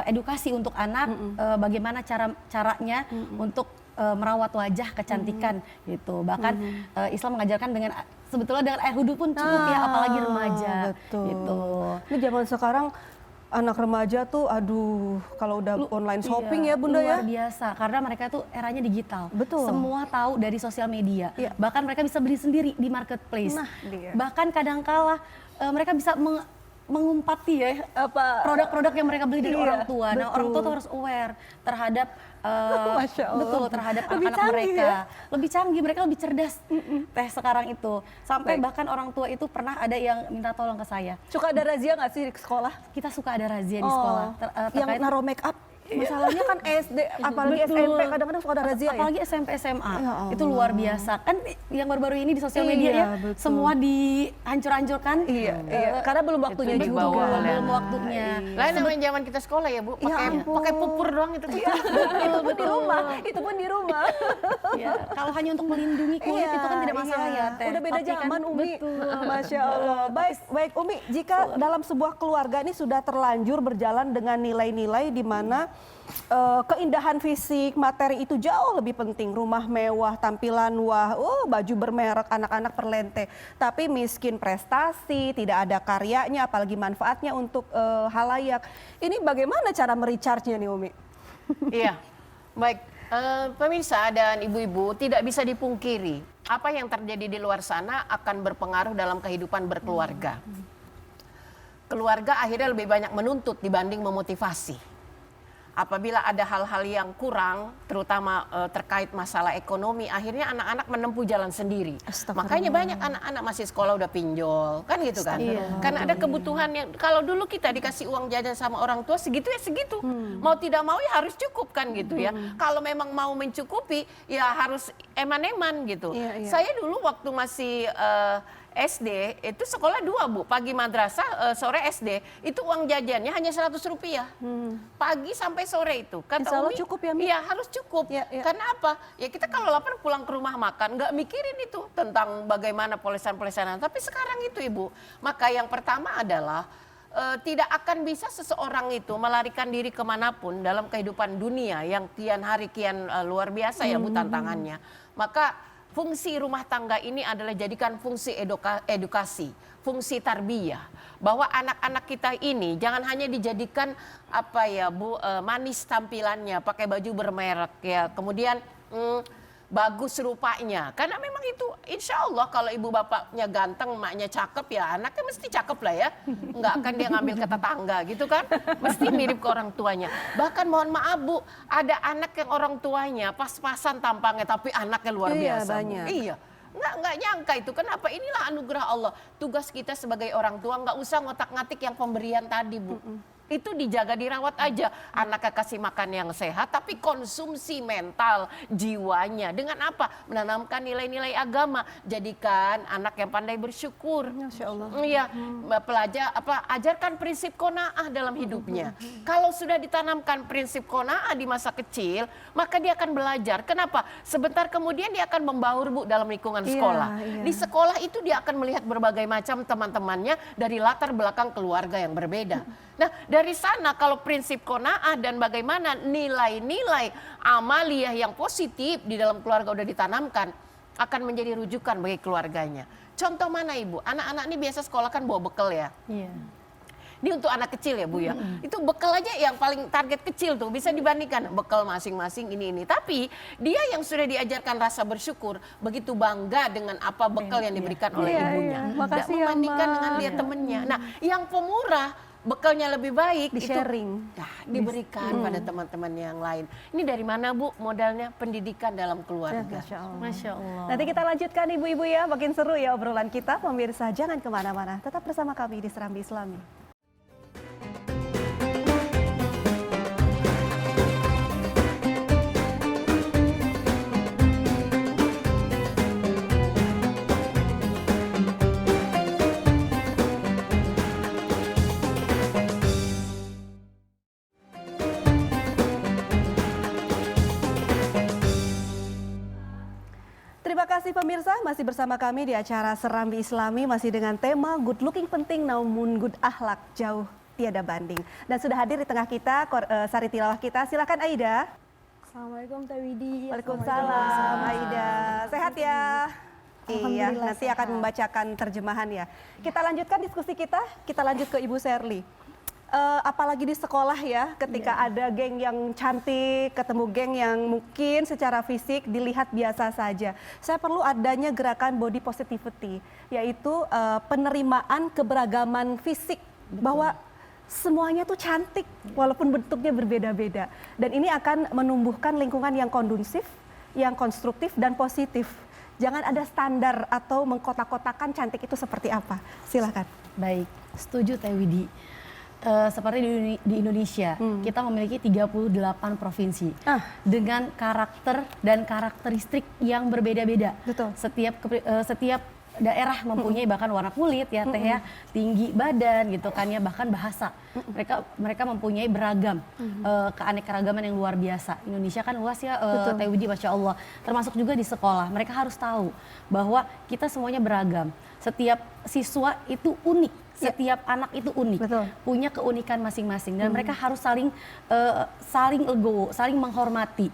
[SPEAKER 4] edukasi untuk anak, bagaimana caranya untuk merawat wajah kecantikan gitu. Bahkan Islam mengajarkan dengan sebetulnya dengan air wudhu pun cukup ya, apalagi remaja
[SPEAKER 1] Betul.
[SPEAKER 4] gitu.
[SPEAKER 1] Ini zaman sekarang anak remaja tuh, aduh, kalau udah online shopping
[SPEAKER 4] Iya,
[SPEAKER 1] ya Bunda ya.
[SPEAKER 4] luar biasa karena mereka tuh eranya digital.
[SPEAKER 1] Betul.
[SPEAKER 4] Semua tahu dari sosial media.
[SPEAKER 1] Iya.
[SPEAKER 4] Bahkan mereka bisa beli sendiri di marketplace.
[SPEAKER 1] Nah, dia.
[SPEAKER 4] Bahkan kadangkala mereka bisa mengumpati ya produk-produk yang mereka beli dari
[SPEAKER 1] Iya,
[SPEAKER 4] orang tua. Nah, orang tua
[SPEAKER 1] betul.
[SPEAKER 4] tuh harus aware terhadap
[SPEAKER 1] Masya Allah.
[SPEAKER 4] betul terhadap
[SPEAKER 1] Lebih
[SPEAKER 4] anak-anak
[SPEAKER 1] canggih
[SPEAKER 4] mereka.
[SPEAKER 1] ya?
[SPEAKER 4] Lebih canggih, mereka lebih cerdas. Teh sekarang itu. Sampai
[SPEAKER 1] Baik.
[SPEAKER 4] bahkan orang tua itu pernah ada yang minta tolong ke saya.
[SPEAKER 1] Suka ada razia nggak sih di sekolah?
[SPEAKER 4] Kita suka ada razia di sekolah.
[SPEAKER 1] Yang
[SPEAKER 4] terkait-
[SPEAKER 1] naruh make up. Masalahnya kan SD, apalagi
[SPEAKER 4] Betul.
[SPEAKER 1] SMP kadang-kadang suka ada razia ya.
[SPEAKER 4] Apalagi SMP SMA
[SPEAKER 1] Ya Allah.
[SPEAKER 4] itu luar biasa kan, yang baru-baru ini di sosial
[SPEAKER 1] Iya,
[SPEAKER 4] media ya
[SPEAKER 1] betul.
[SPEAKER 4] semua dihancur-hancurkan.
[SPEAKER 1] Iya, karena belum waktunya
[SPEAKER 2] Itu
[SPEAKER 1] juga.
[SPEAKER 2] dibawa oleh
[SPEAKER 4] belum
[SPEAKER 2] anak.
[SPEAKER 4] waktunya.
[SPEAKER 2] Lain namanya zaman kita sekolah ya Bu, pakai pupur doang itu.
[SPEAKER 1] Itu pun di rumah, itu pun di rumah.
[SPEAKER 4] Ya, kalau hanya untuk melindungi kulit itu kan tidak masalah ya Teh.
[SPEAKER 1] Udah beda
[SPEAKER 4] Tapi kan-
[SPEAKER 1] zaman Umi.
[SPEAKER 4] betul.
[SPEAKER 1] Masya Allah. Baik Umi, jika dalam sebuah keluarga ini sudah terlanjur berjalan dengan nilai-nilai di mana keindahan fisik, materi itu jauh lebih penting. Rumah mewah, tampilan wah, baju bermerek, anak-anak perlente. Tapi miskin prestasi, tidak ada karyanya, apalagi manfaatnya untuk halayak. Ini bagaimana cara merecharge-nya nih Umi?
[SPEAKER 2] Iya, baik. Pemirsa dan ibu-ibu, tidak bisa dipungkiri apa yang terjadi di luar sana akan berpengaruh dalam kehidupan berkeluarga. Keluarga akhirnya lebih banyak menuntut dibanding memotivasi. Apabila ada hal-hal yang kurang, terutama terkait masalah ekonomi, akhirnya anak-anak menempuh jalan sendiri.
[SPEAKER 1] Astagfirullah.
[SPEAKER 2] Makanya banyak anak-anak masih sekolah udah pinjol, kan gitu kan?
[SPEAKER 4] Iya.
[SPEAKER 2] Karena ada kebutuhan yang, kalau dulu kita dikasih uang jajan sama orang tua segitu ya segitu. Mau tidak mau ya harus cukup kan gitu ya. Kalau memang mau mencukupi ya harus eman-eman gitu.
[SPEAKER 1] Iya, iya.
[SPEAKER 2] Saya dulu waktu masih SD itu sekolah 2 Bu, pagi madrasah, sore SD, itu uang jajannya hanya 100 rupiah. Pagi sampai sore itu. Kata
[SPEAKER 1] Insya Allah
[SPEAKER 2] Umi,
[SPEAKER 1] cukup ya, Mi?
[SPEAKER 2] iya harus cukup.
[SPEAKER 1] Ya, ya.
[SPEAKER 2] Karena apa? Ya kita kalau lapar pulang ke rumah makan, nggak mikirin itu tentang bagaimana polesan-polesanan. Tapi sekarang itu Ibu, maka yang pertama adalah tidak akan bisa seseorang itu melarikan diri kemanapun dalam kehidupan dunia yang kian hari kian luar biasa ya Bu tantangannya. Maka fungsi rumah tangga ini adalah jadikan fungsi edukasi, fungsi tarbiyah. Bahwa anak-anak kita ini jangan hanya dijadikan apa ya Bu, manis tampilannya, pakai baju bermerek ya. Kemudian bagus rupanya. Karena memang itu insya Allah kalau ibu bapaknya ganteng, emaknya cakep ya anaknya mesti cakep lah ya. Nggak akan dia ngambil ke tetangga gitu kan. Mesti mirip ke orang tuanya. Bahkan mohon maaf Bu, ada anak yang orang tuanya pas-pasan tampangnya tapi anaknya luar
[SPEAKER 1] Iya,
[SPEAKER 2] biasa. Bu.
[SPEAKER 1] banyak.
[SPEAKER 2] Iya. Nggak nyangka itu. Kenapa? Inilah anugerah Allah. Tugas kita sebagai orang tua nggak usah ngotak-ngatik yang pemberian tadi Bu. Itu dijaga, dirawat aja. Anaknya kasih makan yang sehat, tapi konsumsi mental, jiwanya. Dengan apa? Menanamkan nilai-nilai agama. Jadikan anak yang pandai bersyukur.
[SPEAKER 1] Masya Allah.
[SPEAKER 2] Iya, ajarkan prinsip qanaah dalam hidupnya. Kalau sudah ditanamkan prinsip qanaah di masa kecil, maka dia akan belajar. Kenapa? Sebentar kemudian dia akan membaur Bu dalam lingkungan
[SPEAKER 1] Iya,
[SPEAKER 2] sekolah.
[SPEAKER 1] iya.
[SPEAKER 2] Di sekolah itu dia akan melihat berbagai macam teman-temannya dari latar belakang keluarga yang berbeda. Nah, dari sana kalau prinsip qanaah dan bagaimana nilai-nilai amaliyah yang positif di dalam keluarga udah ditanamkan, akan menjadi rujukan bagi keluarganya. Contoh mana Ibu? Anak-anak ini biasa sekolah kan bawa bekal ya.
[SPEAKER 4] Iya.
[SPEAKER 2] Ini untuk anak kecil ya Bu ya. Itu bekal aja yang paling target kecil tuh. Bisa dibandingkan bekal masing-masing ini. Tapi dia yang sudah diajarkan rasa bersyukur. Begitu bangga dengan apa bekal yang diberikan oleh
[SPEAKER 1] Iya,
[SPEAKER 2] ibunya.
[SPEAKER 1] iya.
[SPEAKER 2] Tidak
[SPEAKER 1] Makasih ya,
[SPEAKER 2] membandingkan
[SPEAKER 1] Ma.
[SPEAKER 2] dengan dia temennya. Nah yang pemurah bekalnya lebih baik
[SPEAKER 1] Di-sharing.
[SPEAKER 2] itu diberikan pada teman-teman yang lain. Ini dari mana Bu modalnya? Pendidikan dalam keluarga.
[SPEAKER 1] Masya Allah.
[SPEAKER 4] Masya Allah.
[SPEAKER 1] Nanti kita lanjutkan ibu-ibu ya, makin seru ya obrolan kita. Pemirsa jangan kemana-mana, tetap bersama kami di Serambi Islami. Terima kasih pemirsa, masih bersama kami di acara Serambi Islami, masih dengan tema good looking penting namun good akhlak jauh tiada banding. Dan sudah hadir di tengah kita sari tilawah kita, silakan Aida.
[SPEAKER 3] Assalamualaikum Teh Widi.
[SPEAKER 1] Waalaikumsalam Aida, sehat ya? Iya,
[SPEAKER 3] Alhamdulillah
[SPEAKER 1] nanti
[SPEAKER 3] sehat.
[SPEAKER 1] akan membacakan terjemahan ya. Kita lanjutkan diskusi kita lanjut ke Ibu Sherly. Apalagi di sekolah ya, ketika ada geng yang cantik, ketemu geng yang mungkin secara fisik dilihat biasa saja. Saya perlu adanya gerakan body positivity, yaitu penerimaan keberagaman fisik, bahwa semuanya tuh cantik walaupun bentuknya berbeda-beda. Dan ini akan menumbuhkan lingkungan yang kondusif, yang konstruktif dan positif. Jangan ada standar atau mengkotak-kotakan cantik itu seperti apa. Silakan.
[SPEAKER 4] Baik, setuju Teh Widi. Seperti di Indonesia, kita memiliki 38 provinsi dengan karakter dan karakteristik yang berbeda-beda.
[SPEAKER 1] Betul.
[SPEAKER 4] Setiap daerah mempunyai bahkan warna kulit ya Teh ya, tinggi badan gitu kan ya, bahkan bahasa. Mereka mempunyai beragam keanekaragaman yang luar biasa. Indonesia kan luas ya Teh Widi, Masya Allah. Termasuk juga di sekolah, mereka harus tahu bahwa kita semuanya beragam. Setiap siswa itu unik. Setiap anak itu unik,
[SPEAKER 1] Betul.
[SPEAKER 4] punya keunikan masing-masing dan mereka harus saling legowo, saling menghormati.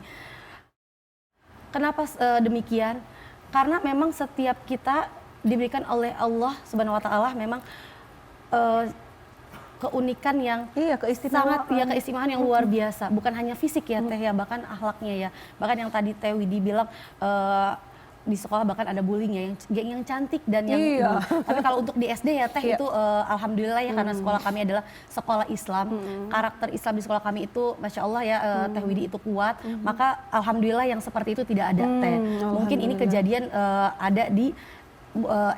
[SPEAKER 4] Kenapa demikian? Karena memang setiap kita diberikan oleh Allah Subhanahu wa taala memang keunikan yang
[SPEAKER 1] keistimewaan.
[SPEAKER 4] sangat keistimewaan yang luar biasa, bukan hanya fisik ya Teh ya, bahkan akhlaknya ya. Bahkan yang tadi Teh Widi bilang di sekolah bahkan ada bullying ya, yang cantik dan yang tapi kalau untuk di SD ya Teh itu alhamdulillah ya, karena sekolah kami adalah sekolah Islam, karakter Islam di sekolah kami itu Masya Allah ya Teh Widi itu kuat, maka alhamdulillah yang seperti itu tidak ada Teh. Mungkin ini kejadian ada di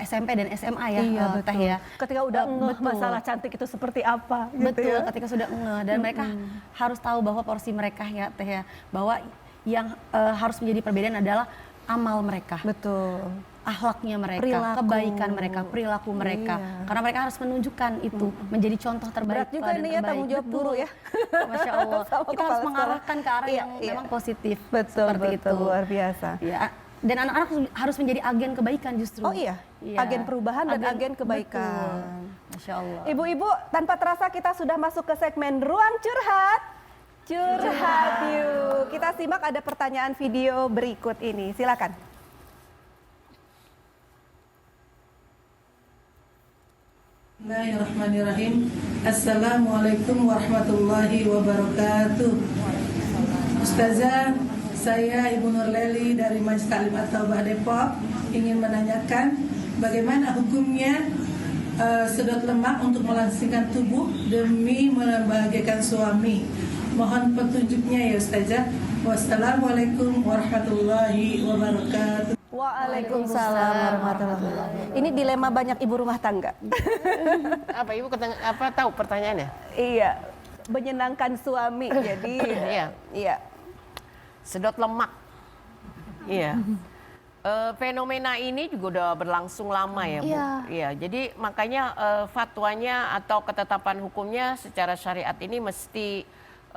[SPEAKER 4] SMP dan SMA ya Teh ya.
[SPEAKER 1] Ketika udah
[SPEAKER 4] betul.
[SPEAKER 1] masalah cantik itu seperti apa gitu
[SPEAKER 4] Betul,
[SPEAKER 1] ya.
[SPEAKER 4] ketika sudah dan mereka harus tahu bahwa porsi mereka ya Teh ya, bahwa yang harus menjadi perbedaan adalah amal mereka,
[SPEAKER 1] Betul.
[SPEAKER 4] akhlaknya mereka,
[SPEAKER 1] Perilaku.
[SPEAKER 4] kebaikan mereka, perilaku mereka. Karena mereka harus menunjukkan itu, menjadi contoh terbaik.
[SPEAKER 1] Berat juga ini ya tanggung jawab guru ya.
[SPEAKER 4] Masya Allah.
[SPEAKER 1] Sama
[SPEAKER 4] Kita harus
[SPEAKER 1] kepala
[SPEAKER 4] mengarahkan ke arah yang
[SPEAKER 1] Iya.
[SPEAKER 4] memang positif.
[SPEAKER 1] Betul,
[SPEAKER 4] seperti
[SPEAKER 1] betul,
[SPEAKER 4] itu.
[SPEAKER 1] luar biasa.
[SPEAKER 4] Ya. Dan anak-anak harus menjadi agen kebaikan justru.
[SPEAKER 1] Oh iya,
[SPEAKER 4] Iya.
[SPEAKER 1] agen perubahan dan agen kebaikan.
[SPEAKER 4] Betul. Masya Allah.
[SPEAKER 1] Ibu-ibu, tanpa terasa kita sudah masuk ke segmen Ruang Curhat. Curhat yuk. Kita simak ada pertanyaan video berikut ini. Silakan.
[SPEAKER 5] Bismillahirrahmanirrahim. Assalamualaikum warahmatullahi wabarakatuh. Ustazah, Saya Ibu Nurleli dari Majelis Taklim At-Taubah Depok ingin menanyakan bagaimana hukumnya sedot lemak untuk melangsingkan tubuh demi membahagiakan suami. Mohon petunjuknya ya Ustazah. Wassalamualaikum warahmatullahi wabarakatuh.
[SPEAKER 1] Waalaikumsalam warahmatullahi wabarakatuh. Ini dilema banyak ibu rumah tangga.
[SPEAKER 2] Apa Ibu tahu pertanyaannya?
[SPEAKER 1] Iya, menyenangkan suami. Jadi
[SPEAKER 2] Iya.
[SPEAKER 1] iya.
[SPEAKER 2] Sedot lemak. Iya. Fenomena ini juga udah berlangsung lama ya Bu.
[SPEAKER 4] Iya.
[SPEAKER 2] Iya. Jadi makanya fatwanya atau ketetapan hukumnya secara syariat ini mesti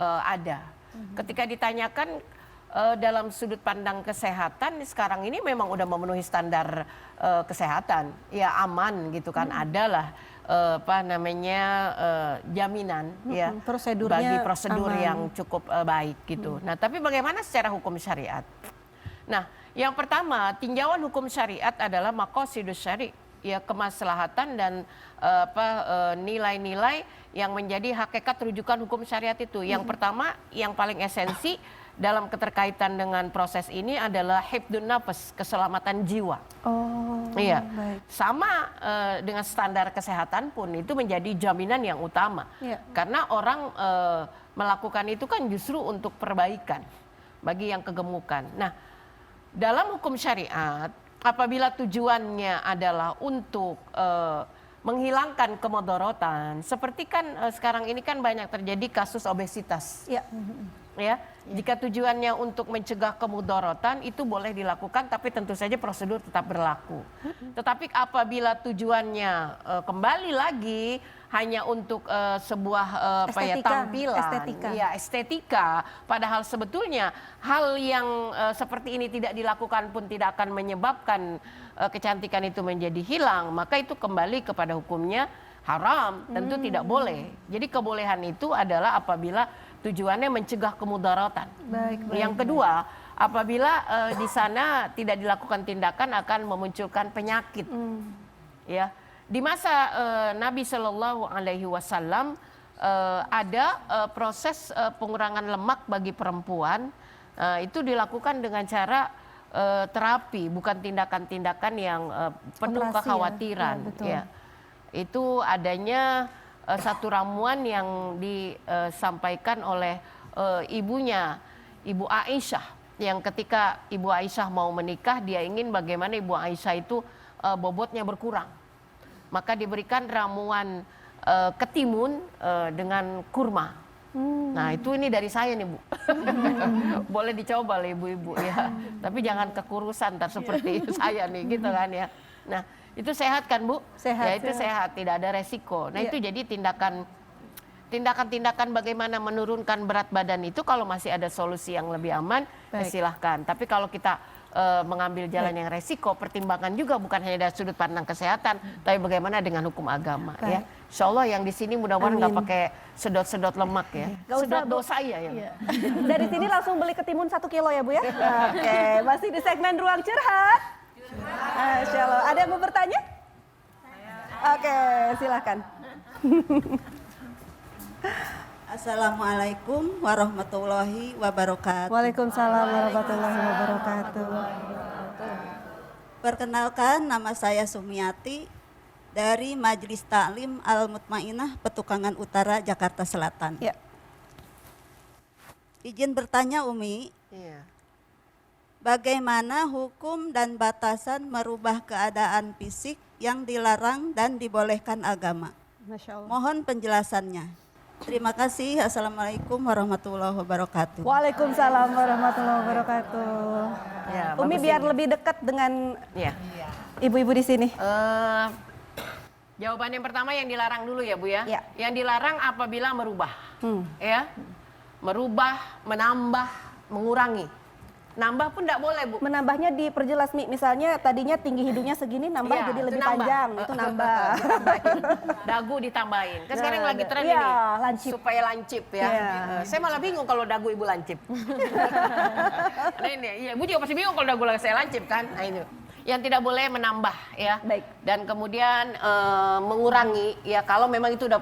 [SPEAKER 2] ada. Ketika ditanyakan dalam sudut pandang kesehatan sekarang ini memang udah memenuhi standar kesehatan. Ya aman gitu kan. Adalah jaminan ya
[SPEAKER 1] prosedurnya
[SPEAKER 2] bagi prosedur
[SPEAKER 1] aman.
[SPEAKER 2] yang cukup baik gitu. Nah, tapi bagaimana secara hukum syariat? Nah, yang pertama, tinjauan hukum syariat adalah maqasidus syari', ya kemaslahatan dan nilai-nilai yang menjadi hakikat rujukan hukum syariat itu. Yang pertama, yang paling esensi dalam keterkaitan dengan proses ini adalah hifdun nafas, keselamatan jiwa.
[SPEAKER 1] Oh,
[SPEAKER 2] Iya,
[SPEAKER 1] baik.
[SPEAKER 2] sama dengan standar kesehatan pun itu menjadi jaminan yang utama.
[SPEAKER 1] Iya.
[SPEAKER 2] Karena orang melakukan itu kan justru untuk perbaikan bagi yang kegemukan. Nah, dalam hukum syariat, apabila tujuannya adalah untuk menghilangkan kemudorotan, seperti kan sekarang ini kan banyak terjadi kasus obesitas.
[SPEAKER 1] Iya.
[SPEAKER 2] Ya, jika tujuannya untuk mencegah kemudorotan itu boleh dilakukan, tapi tentu saja prosedur tetap berlaku. Tetapi apabila tujuannya kembali lagi hanya untuk sebuah
[SPEAKER 1] Estetika,
[SPEAKER 2] tampilan,
[SPEAKER 1] estetika.
[SPEAKER 2] ya estetika, padahal sebetulnya hal yang seperti ini tidak dilakukan pun tidak akan menyebabkan kecantikan itu menjadi hilang, maka itu kembali kepada hukumnya haram, tentu tidak boleh. Jadi kebolehan itu adalah apabila tujuannya mencegah kemudaratan.
[SPEAKER 1] Baik.
[SPEAKER 2] Yang kedua, apabila di sana tidak dilakukan tindakan akan memunculkan penyakit. Ya, di masa Nabi Shallallahu Alaihi Wasallam ada proses pengurangan lemak bagi perempuan, itu dilakukan dengan cara terapi, bukan tindakan-tindakan yang penuh
[SPEAKER 1] Operasi, ya?
[SPEAKER 2] kekhawatiran.
[SPEAKER 1] Ya, betul.
[SPEAKER 2] Ya. Itu adanya satu ramuan yang disampaikan oleh ibunya, Ibu Aisyah, yang ketika Ibu Aisyah mau menikah, dia ingin bagaimana Ibu Aisyah itu bobotnya berkurang. Maka diberikan ramuan ketimun dengan kurma. Nah, itu ini dari saya nih, Bu. Boleh dicoba lah ibu-ibu ya. Tapi jangan kekurusan ntar seperti saya nih, gitu kan ya. Nah, itu sehat kan Bu?
[SPEAKER 1] Sehat,
[SPEAKER 2] Ya itu sehat, tidak ada resiko. Nah itu jadi tindakan-tindakan bagaimana menurunkan berat badan itu kalau masih ada solusi yang lebih aman, silahkan. Tapi kalau kita mengambil jalan yang resiko, pertimbangan juga bukan hanya dari sudut pandang kesehatan, tapi bagaimana dengan hukum agama ya. Insya Allah yang di sini mudah-mudahan nggak pakai sedot-sedot lemak ya.
[SPEAKER 1] Nggak usah,
[SPEAKER 2] Sedot
[SPEAKER 1] Bu.
[SPEAKER 2] dosa ya.
[SPEAKER 1] Dari sini langsung beli ketimun 1 kilo ya Bu ya. Oke, masih di segmen Ruang Curhat. Masya Allah. Ada yang mau bertanya? Oke, silakan.
[SPEAKER 6] Assalamualaikum warahmatullahi wabarakatuh.
[SPEAKER 1] Waalaikumsalam warahmatullahi wabarakatuh.
[SPEAKER 6] Perkenalkan, nama saya Sumiati dari Majelis Taklim Al-Mutmainah Petukangan Utara, Jakarta Selatan.
[SPEAKER 1] Ya.
[SPEAKER 6] Izin bertanya Umi,
[SPEAKER 2] Iya.
[SPEAKER 6] bagaimana hukum dan batasan merubah keadaan fisik yang dilarang dan dibolehkan agama?
[SPEAKER 1] Masya Allah.
[SPEAKER 6] Mohon penjelasannya. Terima kasih. Assalamualaikum warahmatullahi wabarakatuh.
[SPEAKER 1] Waalaikumsalam warahmatullahi wabarakatuh.
[SPEAKER 2] Ya,
[SPEAKER 1] Umi
[SPEAKER 2] bagus
[SPEAKER 1] biar
[SPEAKER 2] ini.
[SPEAKER 1] lebih dekat dengan
[SPEAKER 2] Ya.
[SPEAKER 1] ibu-ibu di sini.
[SPEAKER 2] Jawaban yang pertama yang dilarang dulu ya Bu ya.
[SPEAKER 1] Ya.
[SPEAKER 2] Yang dilarang apabila merubah. Ya. Merubah, menambah, mengurangi. Nambah pun tidak boleh Bu.
[SPEAKER 1] Menambahnya diperjelas Mi, misalnya tadinya tinggi hidungnya segini nambah
[SPEAKER 2] Iya,
[SPEAKER 1] jadi
[SPEAKER 2] itu
[SPEAKER 1] lebih
[SPEAKER 2] nambah.
[SPEAKER 1] panjang, itu nambah.
[SPEAKER 2] Ditambahin. Dagu ditambahin. Kan sekarang lagi tren
[SPEAKER 1] Iya,
[SPEAKER 2] ini.
[SPEAKER 1] lancip.
[SPEAKER 2] Supaya lancip ya.
[SPEAKER 1] Iya.
[SPEAKER 2] Saya malah bingung kalau dagu Ibu lancip. Nah ini, iya, Ibu juga pasti bingung kalau dagu saya lancip kan. Nah itu. Yang tidak boleh menambah ya.
[SPEAKER 1] Baik.
[SPEAKER 2] Dan kemudian mengurangi ya kalau memang itu udah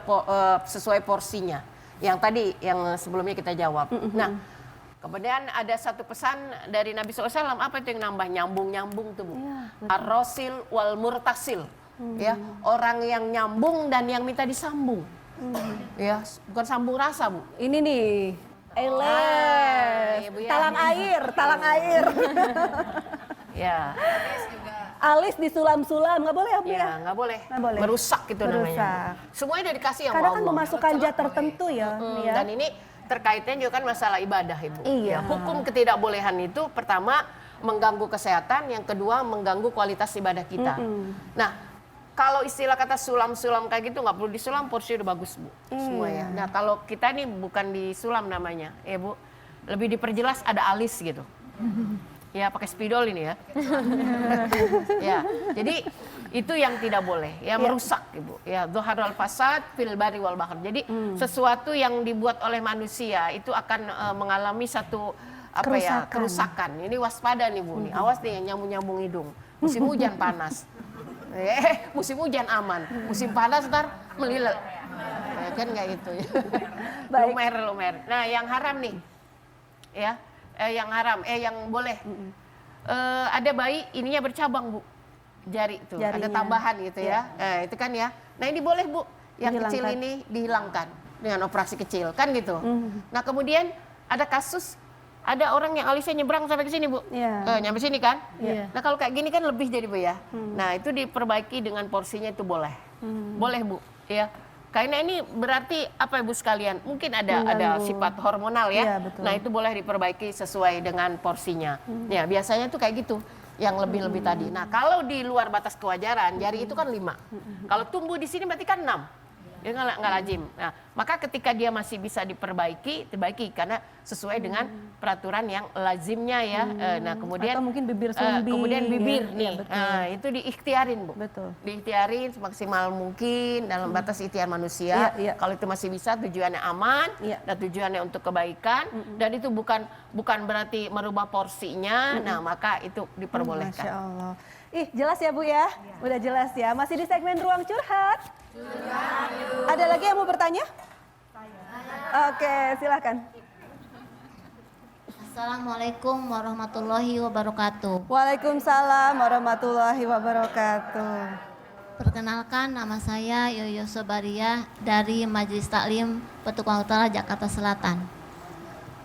[SPEAKER 2] sesuai porsinya. Yang tadi yang sebelumnya kita jawab. Nah, kemudian ada satu pesan dari Nabi SAW, apa itu yang nambah? Nyambung-nyambung tuh Bu. Ar-rasil wal murtasil. Ya, orang yang nyambung dan yang minta disambung. Ya, bukan sambung rasa Bu.
[SPEAKER 1] Ini nih.
[SPEAKER 2] iya, Bu, ya.
[SPEAKER 1] Talang air.
[SPEAKER 2] Ya,
[SPEAKER 1] Alis disulam-sulam, nggak boleh ya Bu ya?
[SPEAKER 2] ya nggak boleh.
[SPEAKER 1] Nggak boleh.
[SPEAKER 2] Merusak itu namanya.
[SPEAKER 1] Merusak.
[SPEAKER 2] Semuanya udah dikasih yang
[SPEAKER 1] Karena kan
[SPEAKER 2] Allah.
[SPEAKER 1] memasukkan zat tertentu ya. ya.
[SPEAKER 2] Dan ini terkaitnya juga kan masalah ibadah Ibu.
[SPEAKER 1] Iya.
[SPEAKER 2] Ya, hukum ketidakbolehan itu pertama mengganggu kesehatan, yang kedua mengganggu kualitas ibadah kita. Nah, kalau istilah kata sulam-sulam kayak gitu nggak perlu disulam, porsi udah bagus Bu. Semua ya. Nah, kalau kita ini bukan disulam namanya, ya Bu. Lebih diperjelas ada alis gitu. Ya pakai spidol ini ya. Ya, jadi itu yang tidak boleh, ya merusak Ibu. Ya, dhaharul fasad fil bari wal bahr. Jadi sesuatu yang dibuat oleh manusia itu akan mengalami satu kerusakan. Ini waspada nih Bu nih. Awas nih yang nyambung-nyambung hidung. Musim hujan panas. Musim hujan aman. Musim panas ntar melilit. Ya, kan kayak gitu ya. Lumer. Nah, yang haram nih. Ya. Yang boleh. Ada bayi ininya bercabang Bu, jari tuh, ada
[SPEAKER 1] Jarinya.
[SPEAKER 2] tambahan gitu ya. Itu kan ya. Nah ini boleh Bu, yang kecil ini dihilangkan dengan operasi kecil, kan gitu. Nah kemudian ada kasus, ada orang yang alisnya nyebrang sampai ke sini Bu, nyampe sini kan. Nah kalau kayak gini kan lebih jadi Bu ya. Nah itu diperbaiki dengan porsinya itu boleh, boleh Bu. Ya. Karena ini berarti apa Ibu sekalian? Mungkin ada sifat hormonal ya.
[SPEAKER 1] Iya, betul.
[SPEAKER 2] Nah itu boleh diperbaiki sesuai dengan porsinya. Ya biasanya tuh kayak gitu, yang lebih-lebih tadi. Nah kalau di luar batas kewajaran, jari itu kan 5. Kalau tumbuh di sini berarti kan 6. Dia nggak lazim. Nah maka ketika dia masih bisa diperbaiki karena sesuai dengan peraturan yang lazimnya ya. Nah kemudian
[SPEAKER 1] Atau mungkin bibir sumbing.
[SPEAKER 2] kemudian bibir
[SPEAKER 1] ya.
[SPEAKER 2] nih.
[SPEAKER 1] Iya, betul.
[SPEAKER 2] Nah, itu diikhtiarin Bu.
[SPEAKER 1] Betul.
[SPEAKER 2] Diikhtiarin semaksimal mungkin dalam batas ikhtiar manusia.
[SPEAKER 1] Iya.
[SPEAKER 2] Kalau itu masih bisa, tujuannya aman dan tujuannya untuk kebaikan, dan itu bukan berarti merubah porsinya. Nah maka itu diperbolehkan.
[SPEAKER 1] Masya Allah. Ih, jelas ya Bu ya? Udah jelas ya. Masih di segmen Ruang Curhat. Ada lagi yang mau bertanya? Oke, silakan.
[SPEAKER 7] Assalamualaikum warahmatullahi wabarakatuh.
[SPEAKER 1] Waalaikumsalam warahmatullahi wabarakatuh.
[SPEAKER 7] Perkenalkan, nama saya Yoyo Sobaria dari Majelis Taklim Petukangan Utara, Jakarta Selatan.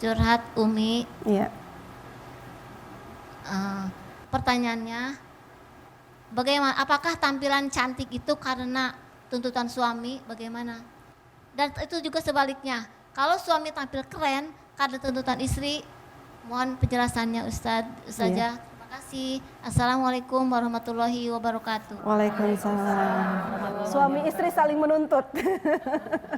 [SPEAKER 7] Curhat Umi.
[SPEAKER 1] Iya.
[SPEAKER 7] Pertanyaannya, bagaimana? Apakah tampilan cantik itu karena tuntutan suami? Bagaimana? Dan itu juga sebaliknya. Kalau suami tampil keren karena tuntutan istri, mohon penjelasannya Ustazah. Terima kasih. Assalamualaikum warahmatullahi wabarakatuh.
[SPEAKER 1] Waalaikumsalam. Suami istri saling menuntut.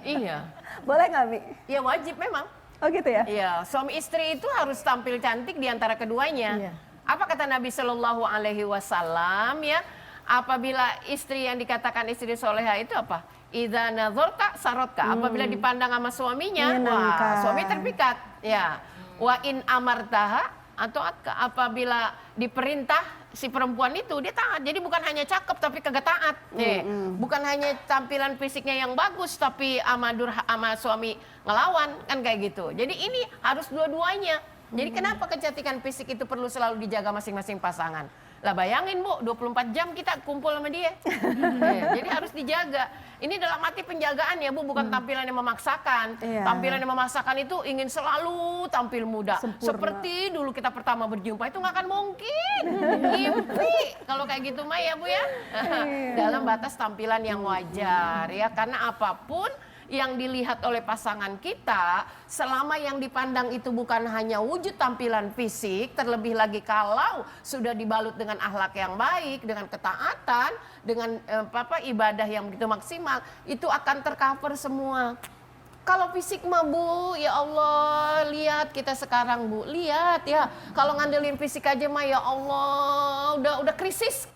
[SPEAKER 2] Iya.
[SPEAKER 1] Boleh nggak, Mi?
[SPEAKER 2] Ya wajib memang.
[SPEAKER 1] Oh gitu ya?
[SPEAKER 2] Iya, suami istri itu harus tampil cantik di antara keduanya.
[SPEAKER 1] Iya.
[SPEAKER 2] Apa kata Nabi Shallallahu Alaihi Wasallam ya? Apabila istri yang dikatakan istri soleha itu apa? Idza nazarta sarotka. Apabila dipandang sama suaminya,
[SPEAKER 1] Menyenangkan.
[SPEAKER 2] wah, suami terpikat. Ya. Wa in amartaha atau apabila diperintah si perempuan itu dia taat. Jadi bukan hanya cakep tapi kagak taat. Bukan hanya tampilan fisiknya yang bagus tapi ama suami ngelawan kan kayak gitu. Jadi ini harus dua-duanya. Jadi kenapa kecantikan fisik itu perlu selalu dijaga masing-masing pasangan? Lah bayangin Bu, 24 jam kita kumpul sama dia. Ya, jadi harus dijaga. Ini dalam arti penjagaan ya Bu, bukan tampilan yang memaksakan.
[SPEAKER 1] Iya.
[SPEAKER 2] Tampilan yang memaksakan itu ingin selalu tampil muda.
[SPEAKER 1] Sempurna.
[SPEAKER 2] Seperti dulu kita pertama berjumpa itu nggak akan mungkin. Mimpi kalau kayak gitu mah ya Bu ya. Dalam batas tampilan yang wajar ya, karena apapun yang dilihat oleh pasangan kita, selama yang dipandang itu bukan hanya wujud tampilan fisik, terlebih lagi kalau sudah dibalut dengan akhlak yang baik, dengan ketaatan, dengan ibadah yang begitu maksimal, itu akan tercover semua. Kalau fisik mah Bu, ya Allah, lihat kita sekarang Bu, lihat ya. Kalau ngandelin fisik aja mah ya Allah, udah krisis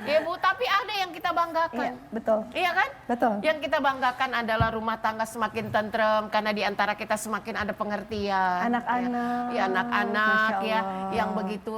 [SPEAKER 2] Ya Bu, tapi ada yang kita banggakan.
[SPEAKER 1] Betul.
[SPEAKER 2] Iya kan?
[SPEAKER 1] Betul.
[SPEAKER 2] Yang kita banggakan adalah rumah tangga semakin tentrem karena di antara kita semakin ada pengertian.
[SPEAKER 1] Anak-anak.
[SPEAKER 2] Ya, anak-anak
[SPEAKER 1] Masya
[SPEAKER 2] ya
[SPEAKER 1] Allah.
[SPEAKER 2] yang begitu